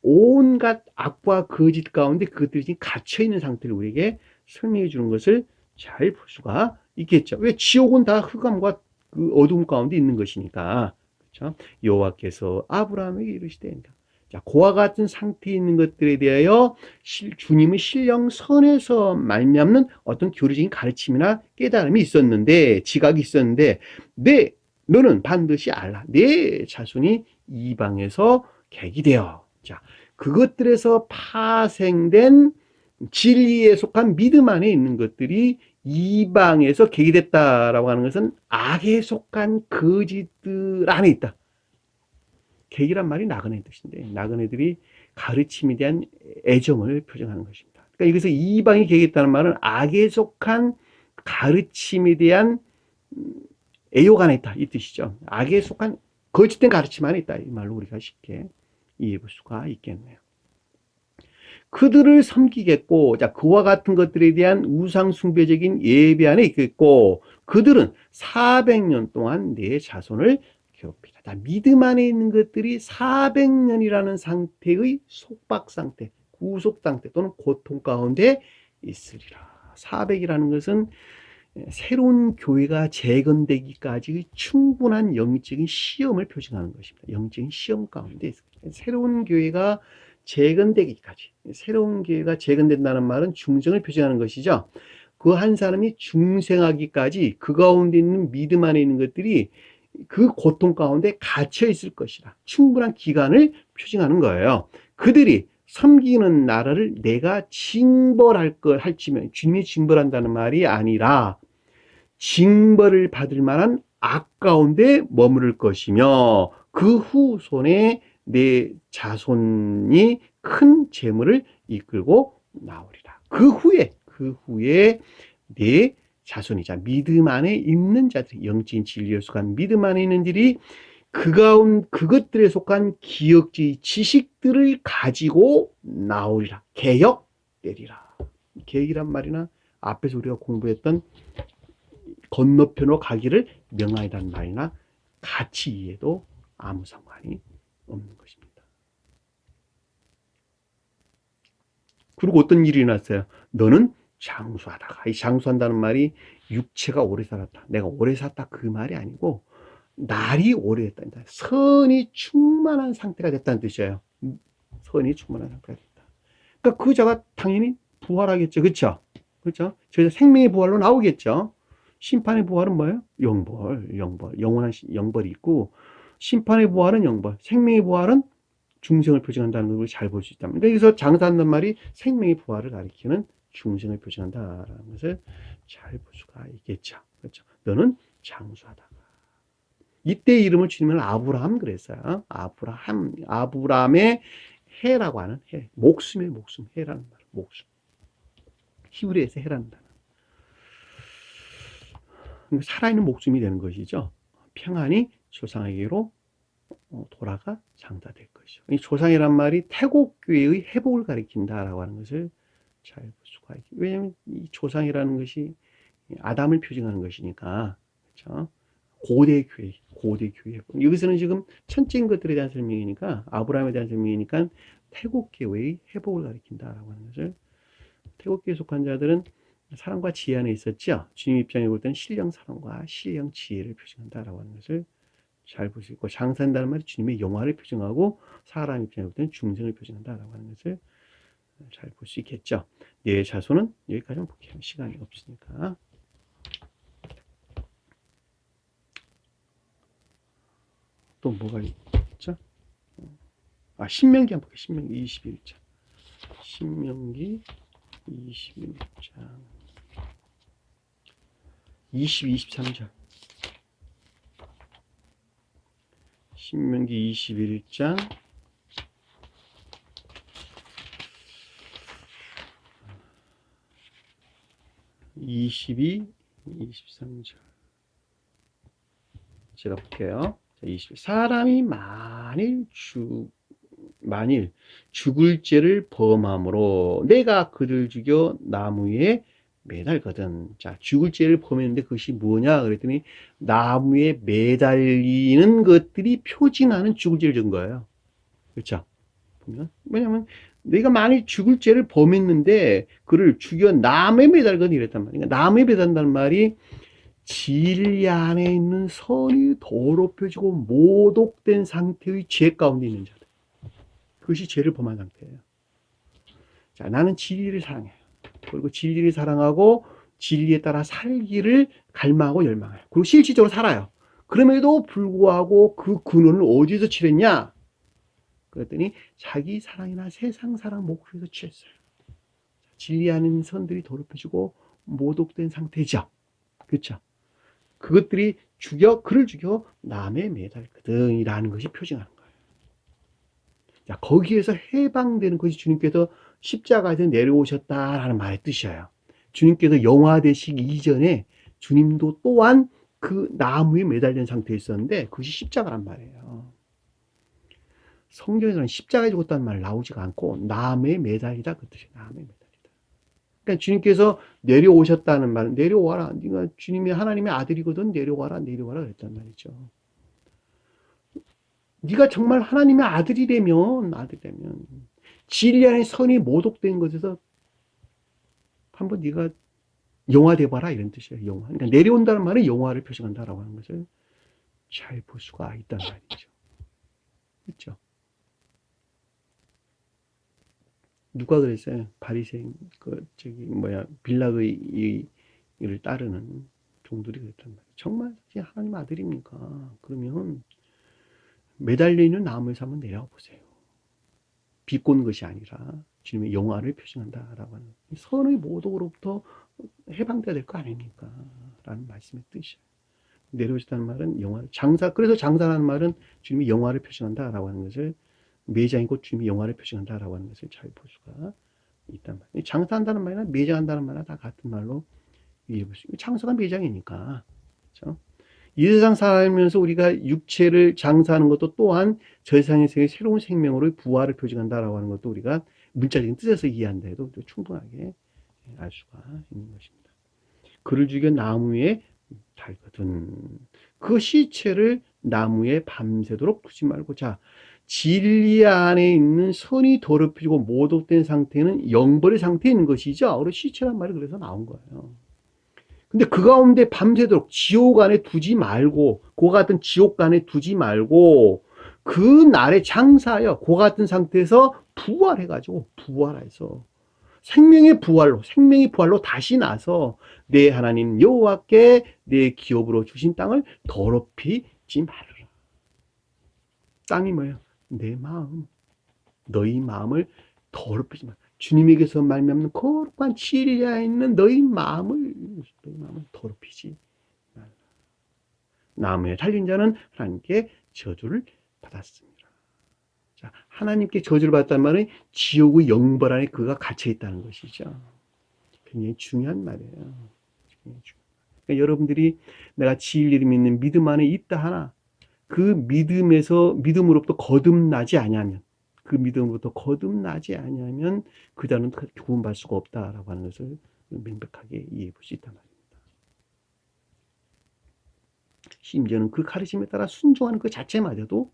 온갖 악과 거짓 가운데 그것들이 지금 갇혀 있는 상태를 우리에게 설명해 주는 것을 잘 볼 수가 있겠죠. 왜? 지옥은 다 흑암과 그 어두움 가운데 있는 것이니까. 그렇죠? 여호와께서 아브라함에게 이르시되, 자, 그와 같은 상태에 있는 것들에 대하여 주님의 신령 선에서 말미암는 어떤 교리적인 가르침이나 깨달음이 있었는데, 지각이 있었는데, 너는 반드시 알라. 내 자손이 이방에서 계기되어. 자, 그것들에서 파생된 진리에 속한 믿음 안에 있는 것들이 이방에서 계기됐다라고 하는 것은 악에 속한 거짓들 안에 있다. 계기란 말이 나그네 뜻인데, 나그네들이 가르침에 대한 애정을 표정하는 것입니다. 그러니까 여기서 이방이 계기됐다는 말은 악에 속한 가르침에 대한 애욕 안에 있다 이 뜻이죠. 악에 속한 거짓된 가르침 안에 있다 이 말로 우리가 쉽게 이해해 볼 수가 있겠네요. 그들을 섬기겠고, 자, 그와 같은 것들에 대한 우상 숭배적인 예배 안에 있겠고, 그들은 400년 동안 내 자손을 괴롭히라. 자, 믿음 안에 있는 것들이 400년이라는 상태의 속박 상태, 구속 상태 또는 고통 가운데 있으리라. 400이라는 것은 새로운 교회가 재건되기까지 충분한 영적인 시험을 표징하는 것입니다. 영적인 시험 가운데 있습니다. 새로운 교회가 재건된다는 말은 중생을 표징하는 것이죠. 그 한 사람이 중생하기까지 그 가운데 있는 믿음 안에 있는 것들이 그 고통 가운데 갇혀 있을 것이라 충분한 기간을 표징하는 거예요. 그들이 섬기는 나라를 내가 징벌할 걸 할지면, 주님이 징벌한다는 말이 아니라 징벌을 받을 만한 악 가운데 머무를 것이며, 그 후손에 내 자손이 큰 재물을 이끌고 나오리라. 그 후에 내 자손이자 믿음 안에 있는 자들, 영적인 진리에 속한 믿음 안에 있는 들이 그것들에 속한 기억지 지식들을 가지고 나오리라. 개혁되리라. 개혁이란 말이나 앞에서 우리가 공부했던 건너편으로 가기를 명하이라는 말이나 같이 이해도 아무 상관이 없는 것입니다. 그리고 어떤 일이 일어났어요? 너는 장수하다가, 이 장수한다는 말이 육체가 오래 살았다, 내가 오래 살았다 그 말이 아니고 날이 오래됐다, 선이 충만한 상태가 됐다는 뜻이에요. 선이 충만한 상태가 됐다. 그러니까 그 자가 당연히 부활하겠죠. 그렇죠? 그렇죠? 저희 생명의 부활로 나오겠죠. 심판의 부활은 뭐예요? 영벌, 영원한 영벌이 있고, 심판의 부활은 영벌, 생명의 부활은 중생을 표징한다는 걸 잘 볼 수 있다. 그러니까 여기서 장사한다는 말이 생명의 부활을 가리키는 중생을 표징한다라는 것을 잘 볼 수가 있겠죠. 그렇죠? 너는 장수하다가. 이때 이름을 주님은 아브라함 그랬어요. 아브라함의 해라고 하는 해. 목숨의 목숨, 해라는 말. 목숨. 히브리에서 해라는 단어. 살아있는 목숨이 되는 것이죠. 평안히 조상에게로 돌아가 장사될 것이죠. 이 조상이란 말이 태국교회의 회복을 가리킨다라고 하는 것을 잘 볼 수가 있죠. 왜냐하면 이 조상이라는 것이 아담을 표징하는 것이니까, 그렇죠? 고대 교회. 여기서는 지금 천적인 것들에 대한 설명이니까, 아브라함에 대한 설명이니까 태국교회의 회복을 가리킨다라고 하는 것을, 태국교회에 속한 자들은 사랑과 지혜 안에 있었죠. 주님 입장에 볼 때는 신령 사랑과 신령 지혜를 표징한다라고 하는 것을 잘 볼 수 있고, 장사한다는 말이 주님의 영화를 표징하고 사람 입장에 볼 때는 중생을 표징한다라고 하는 것을 잘 볼 수 있겠죠. 네, 자손은 여기까지만 볼게요. 시간이 없으니까. 또 뭐가 있죠? 신명기 한번 볼게요. 신명기 21장. 신명기 21장. 23절. 신명기 21장 22, 23절. 제가 볼게요. 20. 사람이 만일 죽을 죄를 범함으로 내가 그를 죽여 나무 위에 매달거든. 자, 죽을 죄를 범했는데 그것이 뭐냐? 그랬더니 나무에 매달리는 것들이 표징하는 죽을 죄를 진 거예요. 그렇죠? 보면 왜냐면 내가 만일 죽을 죄를 범했는데 그를 죽여 나무에 매달거든 이랬단 말이야. 나무에 매달린다는 말이 진리 안에 있는 선이 더럽혀지고 모독된 상태의 죄 가운데 있는 자들. 그것이 죄를 범한 상태예요. 자, 나는 진리를 사랑해요. 그리고 진리를 사랑하고 진리에 따라 살기를 갈망하고 열망해요. 그리고 실질적으로 살아요. 그럼에도 불구하고 그 근원을 어디서 취했냐? 그랬더니 자기 사랑이나 세상 사랑 목표에서 취했어요. 진리 안에 있는 선들이 더럽혀지고 모독된 상태죠. 그렇죠? 그것들이 그를 죽여 남에 매달거든 이라는 것이 표징하는 거예요. 자, 거기에서 해방되는 것이 주님께서 십자가에서 내려오셨다라는 말의 뜻이에요. 주님께서 영화 되시기 이전에 주님도 또한 그 나무에 매달린 상태에 있었는데 그것이 십자가란 말이에요. 성경에서는 십자가에 죽었다는 말 나오지가 않고 나무에 매달리다 그 뜻이에요. 나무에 매달리다. 그러니까 주님께서 내려오셨다는 말은 내려와라. 네가 주님이 하나님의 아들이거든 내려와라 그랬단 말이죠. 네가 정말 하나님의 아들이라면 진리 안에 선이 모독된 것에서 한번 네가 영화돼 봐라 이런 뜻이에요. 영화. 그러니까 내려온다는 말은 영화를 표시한다라고 하는 것을 잘 볼 수가 있단 말이죠. 그렇죠? 누가 그랬어요? 바리새인 빌라의 이를 따르는 종들이 그랬단 말이에요. 정말 하나님 아들입니까? 그러면 매달려 있는 나무에서 한번 내려와 보세요. 비꼬는 것이 아니라 주님의 영화를 표시한다라고 하는 선의 모독으로부터 해방돼야 될 거 아닙니까? 라는 말씀의 뜻이에요. 내려오셨다는 말은 영화를 그래서 장사라는 말은 주님이 영화를 표시한다라고 하는 것을 매장이 곧 주님이 영화를 표시한다라고 하는 것을 잘 볼 수가 있단 말이에요. 장사한다는 말이나 매장한다는 말이나 다 같은 말로 이해해 볼 수 있고 장사가 매장이니까. 그렇죠? 이 세상 살면서 우리가 육체를 장사하는 것도 또한 저 세상에서의 새로운 생명으로 부활을 표징한다라고 하는 것도 우리가 문자적인 뜻에서 이해한다 해도 충분하게 알 수가 있는 것입니다. 그를 죽여 나무에 달거든. 그 시체를 나무에 밤새도록 두지 말고 자 진리 안에 있는 선이 더럽히고 모독된 상태는 영벌의 상태에 있는 것이죠. 그래서 시체란 말이 그래서 나온 거예요. 근데 그 가운데 밤새도록 지옥 안에 두지 말고 그 같은 지옥 안에 두지 말고 그 날에 장사하여 그 같은 상태에서 부활해가지고 부활해서 생명이 부활로 다시 나서 내 하나님 여호와께 내 기업으로 주신 땅을 더럽히지 말아라. 땅이 뭐예요? 내 마음, 너희 마음을 더럽히지 마. 주님에게서 말미암는 거룩한 진리 안에 있는 너희 마음을 더럽히지 말라. 나무에 달린 자는 하나님께 저주를 받았습니다. 자, 하나님께 저주를 받았다는 말은 지옥의 영벌 안에 그가 갇혀 있다는 것이죠. 굉장히 중요한 말이에요. 굉장히 중요한 말. 그러니까 여러분들이 내가 진리를 믿는 믿음 안에 있다 하나 그 믿음으로부터 거듭나지 아니하면 그 믿음으로부터 거듭나지 아니하면 그 자는 구원받을 수가 없다라고 하는 것을 명백하게 이해해 볼 수 있단 말입니다. 심지어는 그 가르침에 따라 순종하는 그 자체마저도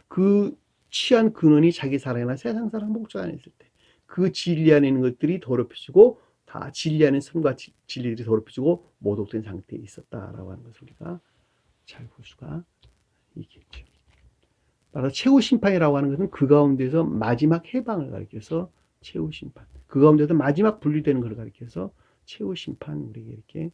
그 취한 근원이 자기 사랑이나 세상 사랑 목적 안에 있을 때 그 진리 안에 있는 것들이 더럽혀지고 다 진리 안에 삶과 진리들이 더럽혀지고 모독된 상태에 있었다라고 하는 것을 우리가 잘 볼 수가 있겠죠. 따라서 최후 심판이라고 하는 것은 그 가운데서 마지막 해방을 가리켜서 최후 심판, 그 가운데서 마지막 분리되는 것을 가리켜서 최후 심판 우리에게 이렇게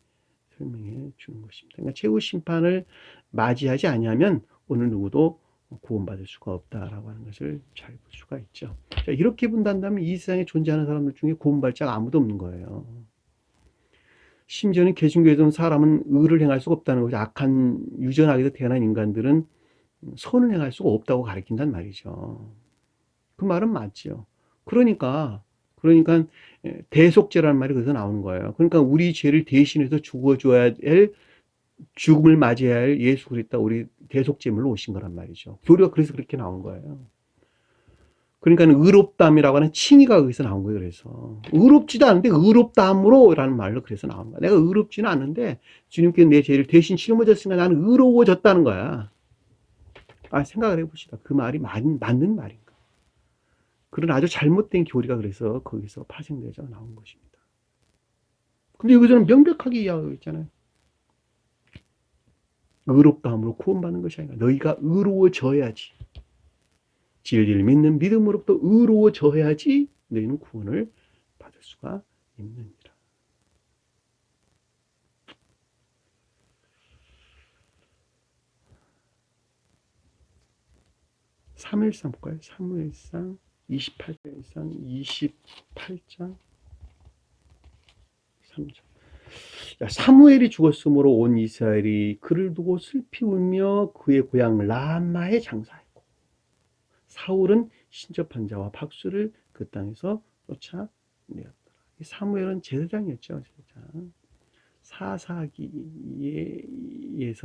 설명해 주는 것입니다. 그러니까 최후 심판을 맞이하지 아니하면 어느 누구도 구원받을 수가 없다라고 하는 것을 잘 볼 수가 있죠. 자, 이렇게 본다면 이 세상에 존재하는 사람들 중에 구원받을 자가 아무도 없는 거예요. 심지어는 개신교에서는 사람은 의를 행할 수가 없다는 것이 악한 유전하게서 태어난 인간들은 선을 행할 수가 없다고 가르친단 말이죠. 그 말은 맞죠. 그러니까 대속죄라는 말이 거기서 나오는 거예요. 그러니까 우리 죄를 대신해서 죽어줘야 할 죽음을 맞이해야 할 예수 그리스도 우리 대속죄물로 오신 거란 말이죠. 교리가 그래서 그렇게 나온 거예요. 그러니까 의롭다함이라고 하는 칭의가 거기서 나온 거예요. 그래서 의롭지도 않은데 의롭다함으로라는 말로 그래서 나온 거야. 내가 의롭지는 않은데 주님께 내 죄를 대신 짊어졌으니까 나는 의로워졌다는 거야. 생각을 해봅시다. 그 말이 맞는 말인가? 그런 아주 잘못된 교리가 그래서 거기서 파생되어서 나온 것입니다. 근데 여기서는 명백하게 이야기하고 있잖아요. 의롭다함으로 구원받는 것이 아니라 너희가 의로워져야지. 진리를 믿는 믿음으로부터 의로워져야지 너희는 구원을 받을 수가 있느니라. 사무엘상 볼까요? 사무엘상 28장 3절. 사무엘이 죽었으므로 온 이스라엘이 그를 두고 슬피 울며 그의 고향 라마에 장사했고 사울은 신접한 자와 박수를 그 땅에서 쫓아내었더라. 사무엘은 제사장이었죠. 제사장. 사사기에서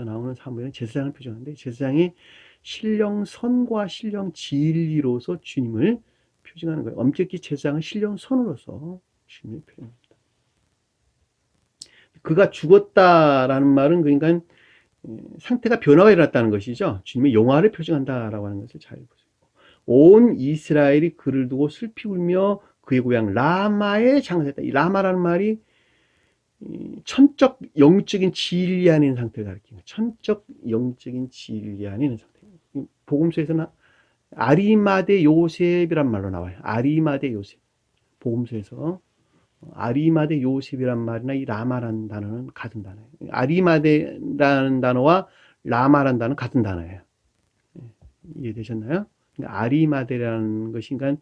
나오는 사무엘은 제사장을 표현하는데 제사장이 신령선과 신령진리로서 주님을 표징하는 거예요. 엄격히 제사장은 신령선으로서 주님을 표현합니다. 그가 죽었다라는 말은 그러니까 상태가 변화가 일어났다는 것이죠. 주님의 영화를 표징한다라고 하는 것을 잘 보세요. 온 이스라엘이 그를 두고 슬피 울며 그의 고향 라마에 장사했다. 이 라마라는 말이 천적 영적인 진리 안에 있는 상태를 가리킵니다. 천적 영적인 진리 안에 있는 상태. 복음서에서는 아리마대 요셉이란 말로 나와요. 아리마대 요셉. 복음서에서 아리마대 요셉이란 말이나 이 라마라는 단어는 같은 단어예요. 아리마대라는 단어와 라마라는 단어는 같은 단어예요. 이해되셨나요? 그러니까 아리마대라는 것이 그러니까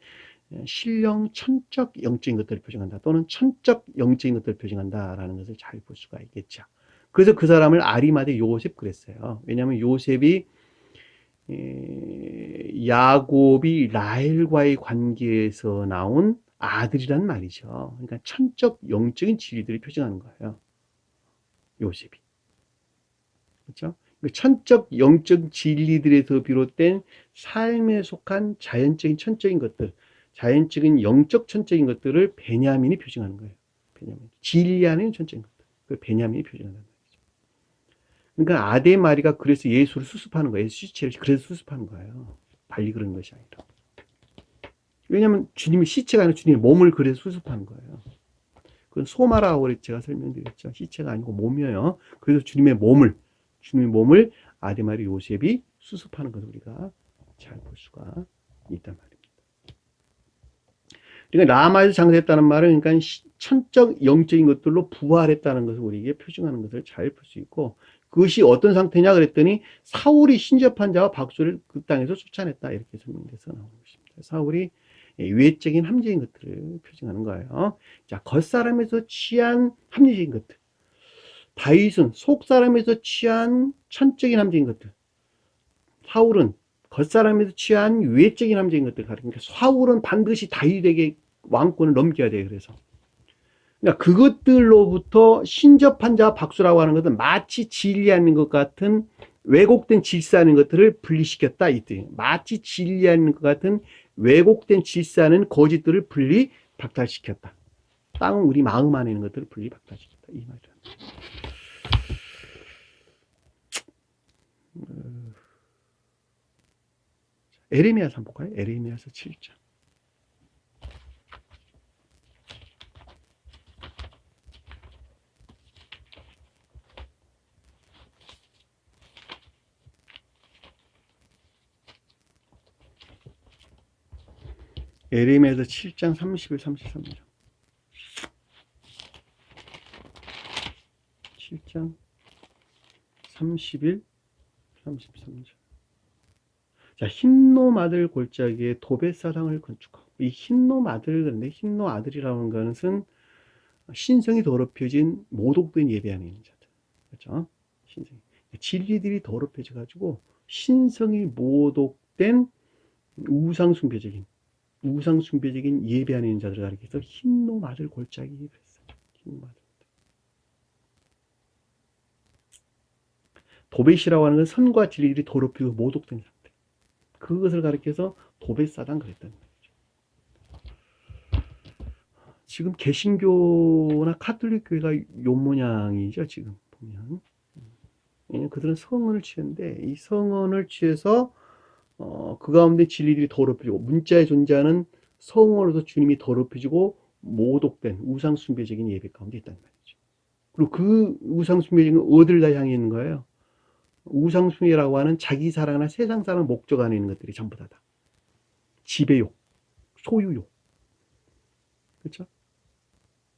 신령 천적 영적인 것들을 표징한다 또는 천적 영적인 것들을 표징한다라는 것을 잘 볼 수가 있겠죠. 그래서 그 사람을 아리마대 요셉 그랬어요. 왜냐하면 요셉이 야곱이 라헬과의 관계에서 나온 아들이란 말이죠. 그러니까 천적 영적인 진리들을 표징하는 거예요. 요셉이. 그렇죠? 천적 영적 진리들에서 비롯된 삶에 속한 자연적인 천적인 것들, 자연적인 영적 천적인 것들을 베냐민이 표징하는 거예요. 베냐민. 진리 안에 있는 천적인 것들. 그걸 베냐민이 표징하는 거예요. 그러니까 아데마리가 그래서 예수를 수습하는 거예요. 예수 시체를 그래서 수습하는 거예요. 달리 그런 것이 아니라. 왜냐하면 주님의 시체가 아니라 주님의 몸을 그래서 수습하는 거예요. 그건 소마라고 제가 설명드렸죠. 시체가 아니고 몸이에요. 그래서 주님의 몸을 아데마리 요셉이 수습하는 것을 우리가 잘 볼 수가 있단 말입니다. 그러니까 라마에서 장사했다는 말은 그러니까 천적 영적인 것들로 부활했다는 것을 우리에게 표징하는 것을 잘 볼 수 있고 그것이 어떤 상태냐 그랬더니 사울이 신접한 자와 박수를 그 땅에서 쫓아냈다 이렇게 설명돼서 나오는 것입니다. 사울이 외적인 합리적인 것들을 표징하는 거예요. 자, 겉사람에서 취한 합리적인 것들. 다윗은 속사람에서 취한 천적인 함정인 것들. 사울은 겉사람에서 취한 외적인 함정인 것들 가리킵니다. 사울은 반드시 다윗에게 왕권을 넘겨야 돼요. 그래서 그러니까 그것들로부터 신접한 자와 박수라고 하는 것은 마치 진리하는 것 같은 왜곡된 질서하는 것들을 분리시켰다 이 뜻이에요. 마치 진리하는 것 같은 왜곡된 질서하는 거짓들을 분리 박탈시켰다. 땅은 우리 마음 안에 있는 것들을 분리 박탈시켰다 이 말이야. 에레미야서 한번 볼까요? 에레미야서 7장. 에레미야서 7장 30일 33절. 7장 30일 33절. 자, 흰놈 아들 골짜기에 도벳 사당을 건축하고, 이 흰놈 아들, 그런데 흰놈 아들이라는 것은 신성이 더럽혀진 모독된 예배하는 있는 자들. 그렇죠? 신성이. 진리들이 더럽혀져 가지고 신성이 모독된 우상숭배적인 예배하는 있는 자들을 가리켜서 흰놈 아들 골짜기 그랬어요. 흰놈 아들. 도벳이라고 하는 건 선과 진리들이 더럽히고 모독된 상태. 그것을 가리켜서 도벳 사당 그랬다는 거죠. 지금 개신교나 카톨릭 교회가 요 모양이죠. 지금 보면. 왜냐면 그들은 성언을 취했는데 이 성언을 취해서 그 가운데 진리들이 더럽혀지고 문자에 존재하는 성언으로서 주님이 더럽혀지고 모독된 우상숭배적인 예배 가운데 있다는 말이죠. 그리고 그 우상숭배적인 어디를 다 향해 있는 거예요? 우상숭배라고 하는 자기 사랑이나 세상 사랑 목적 안에 있는 것들이 전부 다다. 지배욕, 소유욕. 그렇죠?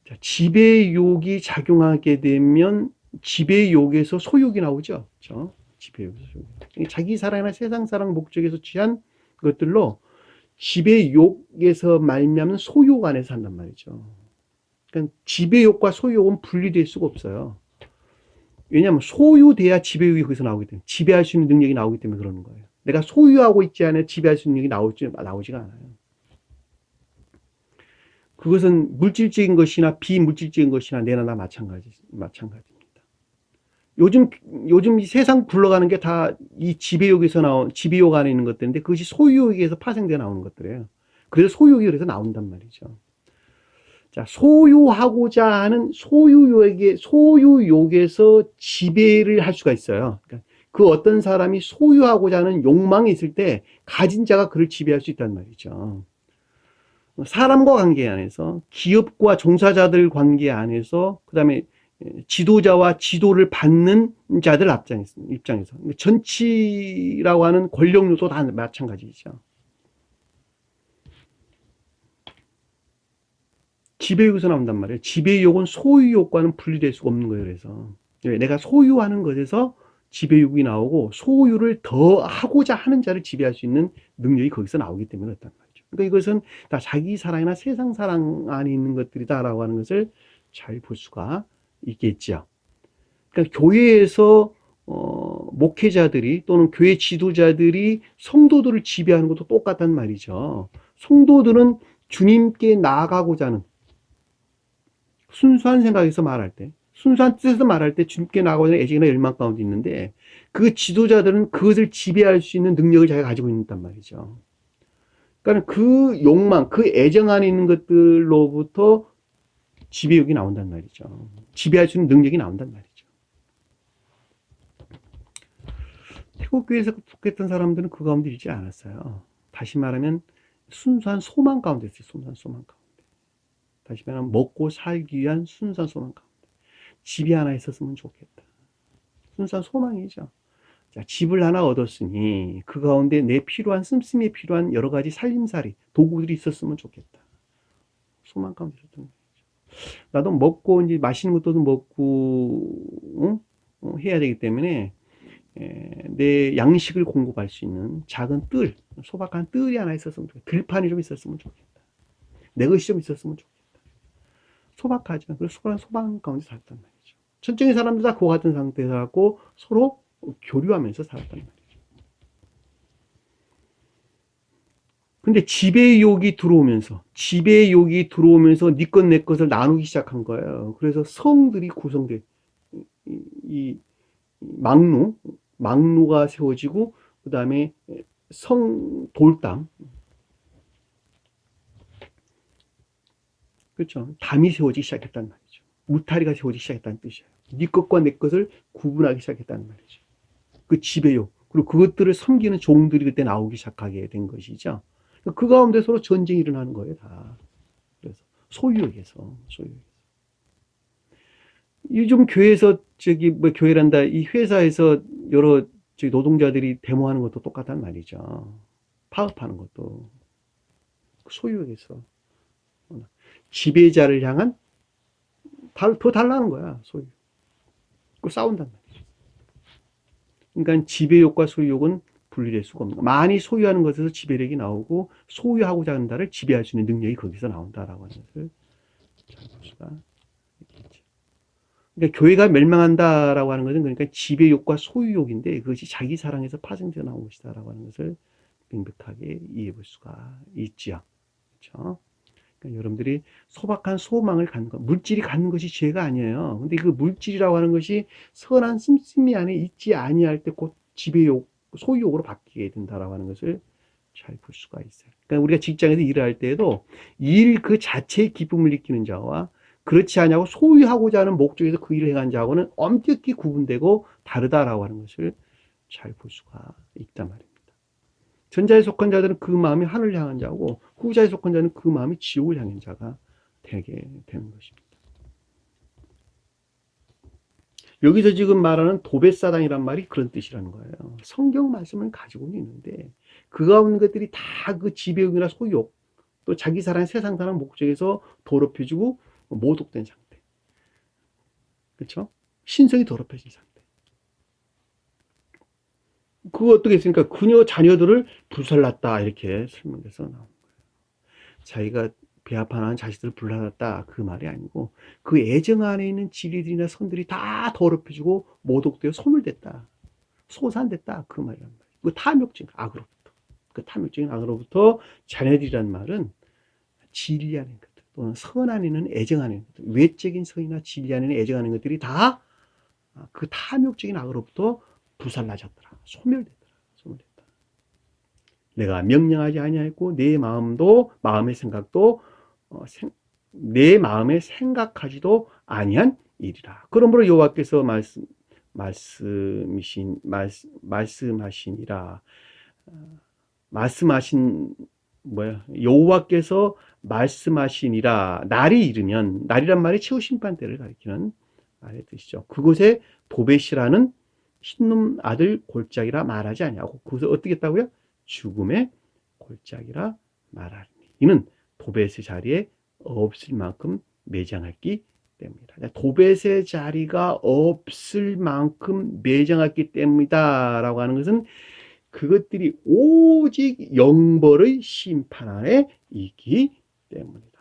자, 지배욕이 작용하게 되면 지배욕에서 소욕이 나오죠. 그렇죠? 지배욕에서 소욕. 자기 사랑이나 세상 사랑 목적에서 취한 것들로 지배욕에서 말미암은 소욕 안에서 한단 말이죠. 그러니까 지배욕과 소욕은 분리될 수가 없어요. 왜냐하면 소유돼야 지배욕이 거기서 나오기 때문에 지배할 수 있는 능력이 나오기 때문에 그러는 거예요. 내가 소유하고 있지 않아야 지배할 수 있는 능력이 나오지가 않아요. 그것은 물질적인 것이나 비물질적인 것이나 내나 다 마찬가지입니다. 요즘 이 세상 굴러가는 게 다 이 지배욕에서 나온 지배욕 안에 있는 것들인데 그것이 소유욕에서 파생되어 나오는 것들이에요. 그래서 소유욕이 그래서 나온단 말이죠. 자, 소유하고자 하는 소유욕에서 지배를 할 수가 있어요. 그러니까 그 어떤 사람이 소유하고자 하는 욕망이 있을 때 가진 자가 그를 지배할 수 있단 말이죠. 사람과 관계 안에서, 기업과 종사자들 관계 안에서, 그 다음에 지도자와 지도를 받는 자들 입장에서. 정치라고 하는 권력요소 다 마찬가지죠. 지배욕에서 나온단 말이에요. 지배욕은 소유욕과는 분리될 수가 없는 거예요. 그래서 내가 소유하는 것에서 지배욕이 나오고 소유를 더 하고자 하는 자를 지배할 수 있는 능력이 거기서 나오기 때문에 그렇단 말이죠. 그러니까 이것은 다 자기 사랑이나 세상 사랑 안에 있는 것들이다라고 하는 것을 잘 볼 수가 있겠죠. 그러니까 교회에서 목회자들이 또는 교회 지도자들이 성도들을 지배하는 것도 똑같단 말이죠. 성도들은 주님께 나아가고자 하는 순수한 생각에서 말할 때, 순수한 뜻에서 말할 때 주님께 나아가고자 하는 애정이나 열망 가운데 있는데 그 지도자들은 그것을 지배할 수 있는 능력을 자기가 가지고 있단 말이죠. 그러니까 그 욕망, 그 애정 안에 있는 것들로부터 지배욕이 나온단 말이죠. 지배할 수 있는 능력이 나온단 말이죠. 태국교회에서 속했던 사람들은 그 가운데 있지 않았어요. 다시 말하면 순수한 소망 가운데 있어요. 순수한 소망 가운데. 다시 말하면 먹고 살기 위한 순수한 소망 가운데. 집이 하나 있었으면 좋겠다. 순수한 소망이죠. 자, 집을 하나 얻었으니 그 가운데 내 필요한 씀씀이에 필요한 여러 가지 살림살이 도구들이 있었으면 좋겠다. 소망 가운데 있었던 거죠. 나도 먹고 이제 맛있는 것도 먹고 해야 되기 때문에 내 양식을 공급할 수 있는 작은 뜰, 소박한 뜰이 하나 있었으면 좋겠다. 들판이 좀 있었으면 좋겠다. 내 것이 좀 있었으면 좋겠다. 소박하죠. 그래서 소방 가운데 살았단 말이죠. 천정의 사람들 다 그와 같은 상태에서 갖고 서로 교류하면서 살았단 말이죠. 근데 지배의 욕이 들어오면서 네 것 내 것을 나누기 시작한 거예요. 그래서 성들이 구성돼. 이 망루가 세워지고, 그 다음에 돌담, 그렇죠. 담이 세워지기 시작했단 말이죠. 울타리가 세워지기 시작했다는 뜻이에요. 네 것과 내 것을 구분하기 시작했다는 말이죠. 그 지배욕, 그리고 그것들을 섬기는 종들이 그때 나오기 시작하게 된 것이죠. 그 가운데 서로 전쟁이 일어나는 거예요, 다. 그래서 소유욕에서. 요즘 교회에서 교회란다, 이 회사에서 여러 노동자들이 데모하는 것도 똑같단 말이죠. 파업하는 것도 소유욕에서 지배자를 향한 더 달라는 거야, 소유. 그 싸운단 말이죠. 그러니까 지배욕과 소유욕은 분리될 수가 없는 거야. 많이 소유하는 것에서 지배력이 나오고, 소유하고자 하는 자를 지배할 수 있는 능력이 거기서 나온다라고 하는 것을 잘 볼 수가 있겠죠. 그러니까 교회가 멸망한다라고 하는 것은 그러니까 지배욕과 소유욕인데, 그것이 자기 사랑에서 파생되어 나온 것이다라고 하는 것을 명백하게 이해해 볼 수가 있지요. 그렇죠? 그러니까 여러분들이 소박한 소망을 갖는 것, 물질이 갖는 것이 죄가 아니에요. 근데 그 물질이라고 하는 것이 선한 씀씀이 안에 있지 아니할 때 곧 지배욕, 소유욕으로 바뀌게 된다라고 하는 것을 잘 볼 수가 있어요. 그러니까 우리가 직장에서 일을 할 때에도 일 그 자체의 기쁨을 느끼는 자와 그렇지 않냐고 소유하고자 하는 목적에서 그 일을 행한 자하고는 엄격히 구분되고 다르다라고 하는 것을 잘 볼 수가 있단 말입니다. 전자에 속한 자들은 그 마음이 하늘을 향한 자고, 후자에 속한 자는 그 마음이 지옥을 향한 자가 되게 되는 것입니다. 여기서 지금 말하는 도배사단이란 말이 그런 뜻이라는 거예요. 성경 말씀은 가지고는 있는데 그 가운데 것들이 다 그 지배욕이나 소유욕, 또 자기 사랑, 세상 사랑 목적에서 더럽혀지고 모독된 상태. 그렇죠? 신성이 더럽혀진 상태. 그거 어떻게 했습니까? 그녀 자녀들을 불살랐다, 이렇게 설명해서 나온 거예요. 자기가 배합하는 자식들을 불살랐다, 그 말이 아니고 그 애정 안에 있는 진리들이나 선들이 다 더럽혀지고 모독되어 소멸됐다, 소산됐다, 그 말이란 말이에요. 그 탐욕적인 악으로부터, 그 탐욕적인 악으로부터 자녀들이란 말은 진리 안에 있는 것들, 또는 선 안에 있는 애정 안에 있는 것들, 외적인 선이나 진리 안에 있는 애정 안에 있는 것들이 다 그 탐욕적인 악으로부터 부살라졌더라, 소멸됐다. 내가 명령하지 아니하였고 내 마음도, 마음의 생각도 내 마음에 생각하지도 아니한 일이라. 그러므로 여호와께서 여호와께서 말씀하시니라. 날이 이르면, 날이란 말이 최후 심판 때를 가리키는 말의 뜻이죠. 그곳에 도벳이라는 흰놈 아들 골짜기라 말하지 아니하고, 그것을 어떻게 했다고요? 죽음의 골짜기라 말하니. 이는 도벳의 자리에 없을 만큼 매장했기 때문이다. 도벳의 자리가 없을 만큼 매장했기 때문이다 라고 하는 것은 그것들이 오직 영벌의 심판 안에 있기 때문이다.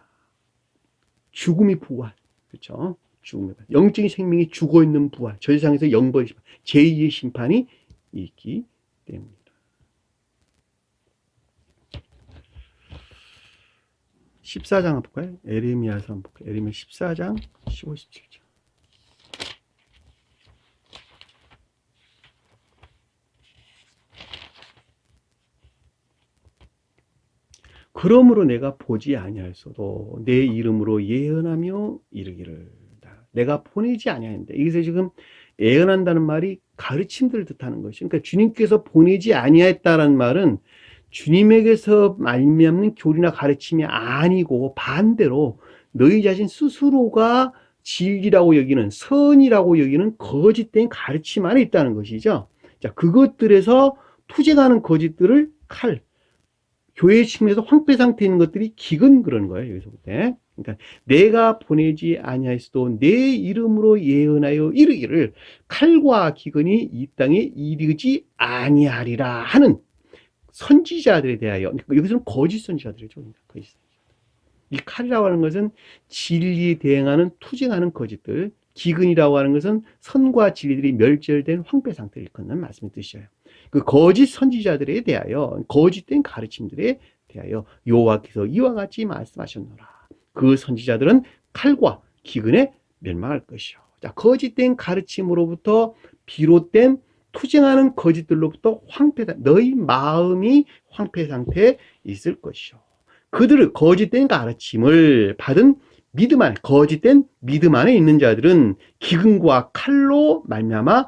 죽음이 부활, 그렇죠? 죽음의 부활. 영적인 생명이 죽어있는 부활, 저 세상에서 영벌의 심판, 제2의 심판이 있기 때문이다. 14장 한번 볼까요? 에레미야서 한번 볼까요? 에레미야 14장 15, 17절. 그러므로 내가 보지 아니하였어도 내 이름으로 예언하며 이르기를, 내가 보내지 아니하였는데, 여기서 지금 예언한다는 말이 가르침들을 뜻하는 것이죠. 그러니까 주님께서 보내지 아니하였다라는 말은 주님에게서 말미암는 교리나 가르침이 아니고 반대로 너희 자신 스스로가 진리라고 여기는, 선이라고 여기는 거짓된 가르침 안에 있다는 것이죠. 자, 그것들에서 투쟁하는 거짓들을 교회의 측면에서 황폐 상태에 있는 것들이 기근, 그러는 거예요, 여기서부터. 그러니까 내가 보내지 아니하였어도 내 이름으로 예언하여 이르기를 칼과 기근이 이 땅에 이르지 아니하리라 하는 선지자들에 대하여, 여기서는 거짓 선지자들이죠. 거짓 선지자. 이 칼이라고 하는 것은 진리에 대응하는, 투쟁하는 거짓들, 기근이라고 하는 것은 선과 진리들이 멸절된 황폐 상태를 일컫는 말씀의 뜻이에요. 그 거짓 선지자들에 대하여, 거짓된 가르침들에 대하여 여호와께서 이와 같이 말씀하셨노라. 그 선지자들은 칼과 기근에 멸망할 것이요. 자, 거짓된 가르침으로부터 비롯된 투쟁하는 거짓들로부터 너희 마음이 황폐 상태에 있을 것이요. 그들을 거짓된 가르침을 받은 믿음 안에, 거짓된 믿음 안에 있는 자들은 기근과 칼로 말미암아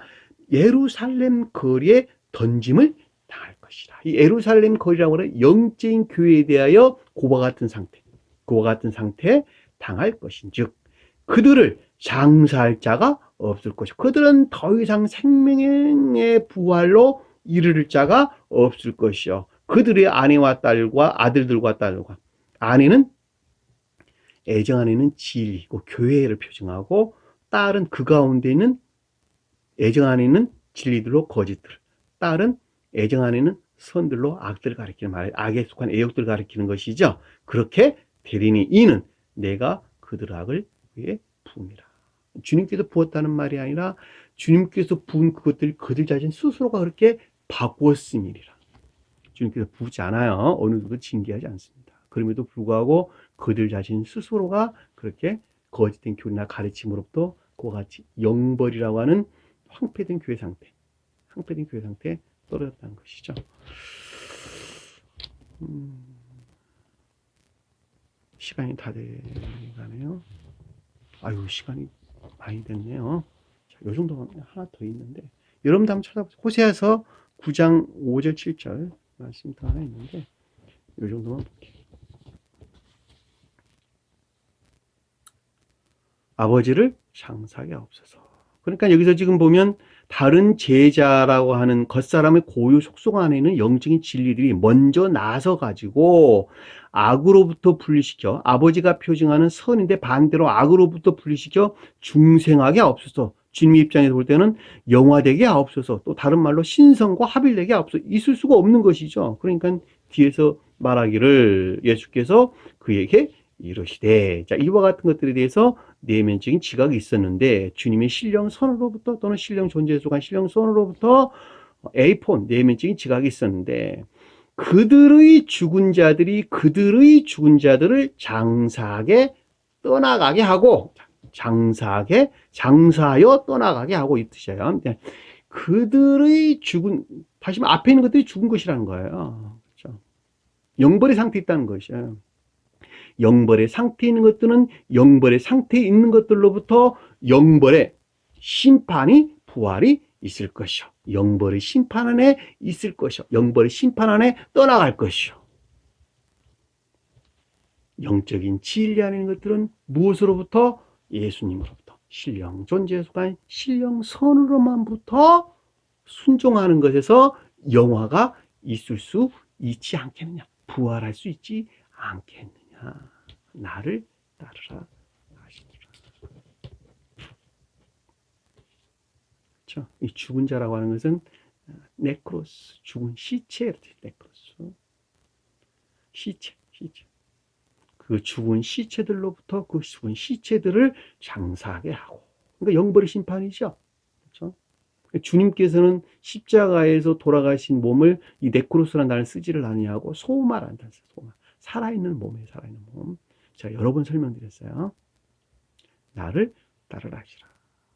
예루살렘 거리에 던짐을 당할 것이라. 이 예루살렘 거리라고 하는 영적인 교회에 대하여 그와 같은 상태에 당할 것인즉 그들을 장사할 자가 없을 것이고 그들은 더 이상 생명의 부활로 이르를 자가 없을 것이요. 그들의 아내와 딸과 아들들과 딸과 아내는 애정 안에는 진리고 교회를 표징하고 딸은 그 가운데 있는 애정 안에 있는 진리들로 거짓들, 딸은 애정 안에 있는 선들로 악들을 가리키는 말, 악에 속한 애욕들을 가리키는 것이죠. 그렇게 되리니 이는 내가 그들 악을 위해 부음이라. 주님께서 부었다는 말이 아니라 주님께서 부은 그것들 그들 자신 스스로가 그렇게 바꾸었음이라. 주님께서 부지 않아요. 어느 누구도 징계하지 않습니다. 그럼에도 불구하고 그들 자신 스스로가 그렇게 거짓된 교리나 가르침으로부터 그와 같이 영벌이라고 하는 황폐된 교회 상태에 떨어졌다는 것이죠. 시간이 다 돼가네요. 아유, 시간이 많이 됐네요. 자, 요 정도만 하나 더 있는데, 여러분도 한번 찾아보세요. 호세아서 9장 5절 7절 말씀 더 하나 있는데, 요 정도만 볼게요. 아버지를 장사하게 하옵소서. 그러니까 여기서 지금 보면 다른 제자라고 하는 겉사람의 고유 속성 안에는 영적인 진리들이 먼저 나서 가지고 악으로부터 분리시켜 아버지가 표징하는 선인데 반대로 악으로부터 분리시켜 중생하게 하옵소서. 주님의 입장에서 볼 때는 영화되게 하옵소서. 또 다른 말로 신성과 합일되게 하옵소서. 있을 수가 없는 것이죠. 그러니까 뒤에서 말하기를 예수께서 그에게 이러시되, 자, 이와 같은 것들에 대해서 내면적인 지각이 있었는데 주님의 신령 선으로부터 또는 신령 존재에 속한 신령 선으로부터 에이폰 내면적인 지각이 있었는데 그들의 죽은 자들을 장사하게 떠나가게 하고 장사하여 떠나가게 하고 이 뜻이에요. 그들의 다시 말하면 앞에 있는 것들이 죽은 것이라는 거예요. 그렇죠? 영벌의 상태에 있다는 것이에요. 영벌의 상태에 있는 것들은 영벌의 상태에 있는 것들로부터 영벌의 심판이 부활이 있을 것이요. 영벌의 심판 안에 있을 것이요. 영벌의 심판 안에 떠나갈 것이요. 영적인 진리 안에 있는 것들은 무엇으로부터? 예수님으로부터. 신령 존재에 속한 신령 선으로만부터 순종하는 것에서 영화가 있을 수 있지 않겠느냐. 부활할 수 있지 않겠느냐. 나를 따르라 하시더라. 그렇죠? 이 죽은 자라고 하는 것은 네크로스, 죽은 시체, 네크로스, 시체. 그 죽은 시체들로부터 그 죽은 시체들을 장사하게 하고, 그러니까 영벌의 심판이죠. 그렇죠? 주님께서는 십자가에서 돌아가신 몸을 이 네크로스라는 단어를 쓰지를 아니하고 소마라는 단어를 써요. 소마. 살아있는 몸에 살아있는 몸. 제가 여러 번 설명드렸어요. 나를 따르라 하시라.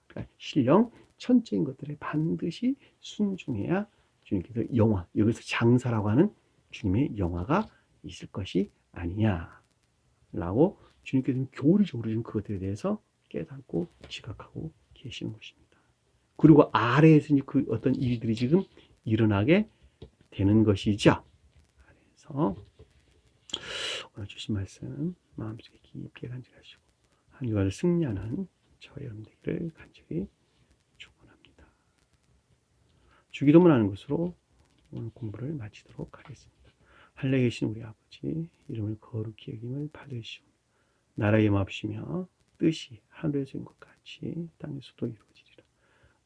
그러니까 신령 천체인 것들에 반드시 순종해야 주님께서 영화, 여기서 장사라고 하는 주님의 영화가 있을 것이 아니냐라고 주님께서는 교리적으로 지금 그것들에 대해서 깨닫고 지각하고 계시는 것입니다. 그리고 아래에서 그 어떤 일들이 지금 일어나게 되는 것이죠. 그래서 오늘 주신 말씀 마음속에 깊게 간직하시고 한 주간을 승리하는 저와 여러분들을 간절히 축원합니다. 주기도문 하는 것으로 오늘 공부를 마치도록 하겠습니다. 하늘에 계신 우리 아버지, 이름을 거룩히 여김을 받으시오. 나라의 마옵시며 뜻이 하늘에서 인 것 같이 땅에서도 이루어지리라.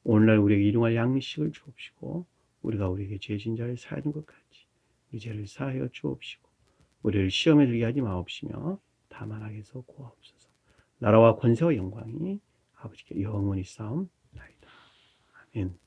오늘날 우리에게 일용할 양식을 주옵시고 우리가 우리에게 죄진 자를 사하는 것 같이 우리 죄를 사하여 주옵시고 우리를 시험에 들게 하지 마옵시며 다만 악에서 구하옵소서. 나라와 권세와 영광이 아버지께 영원히 싸움나이다. 아멘.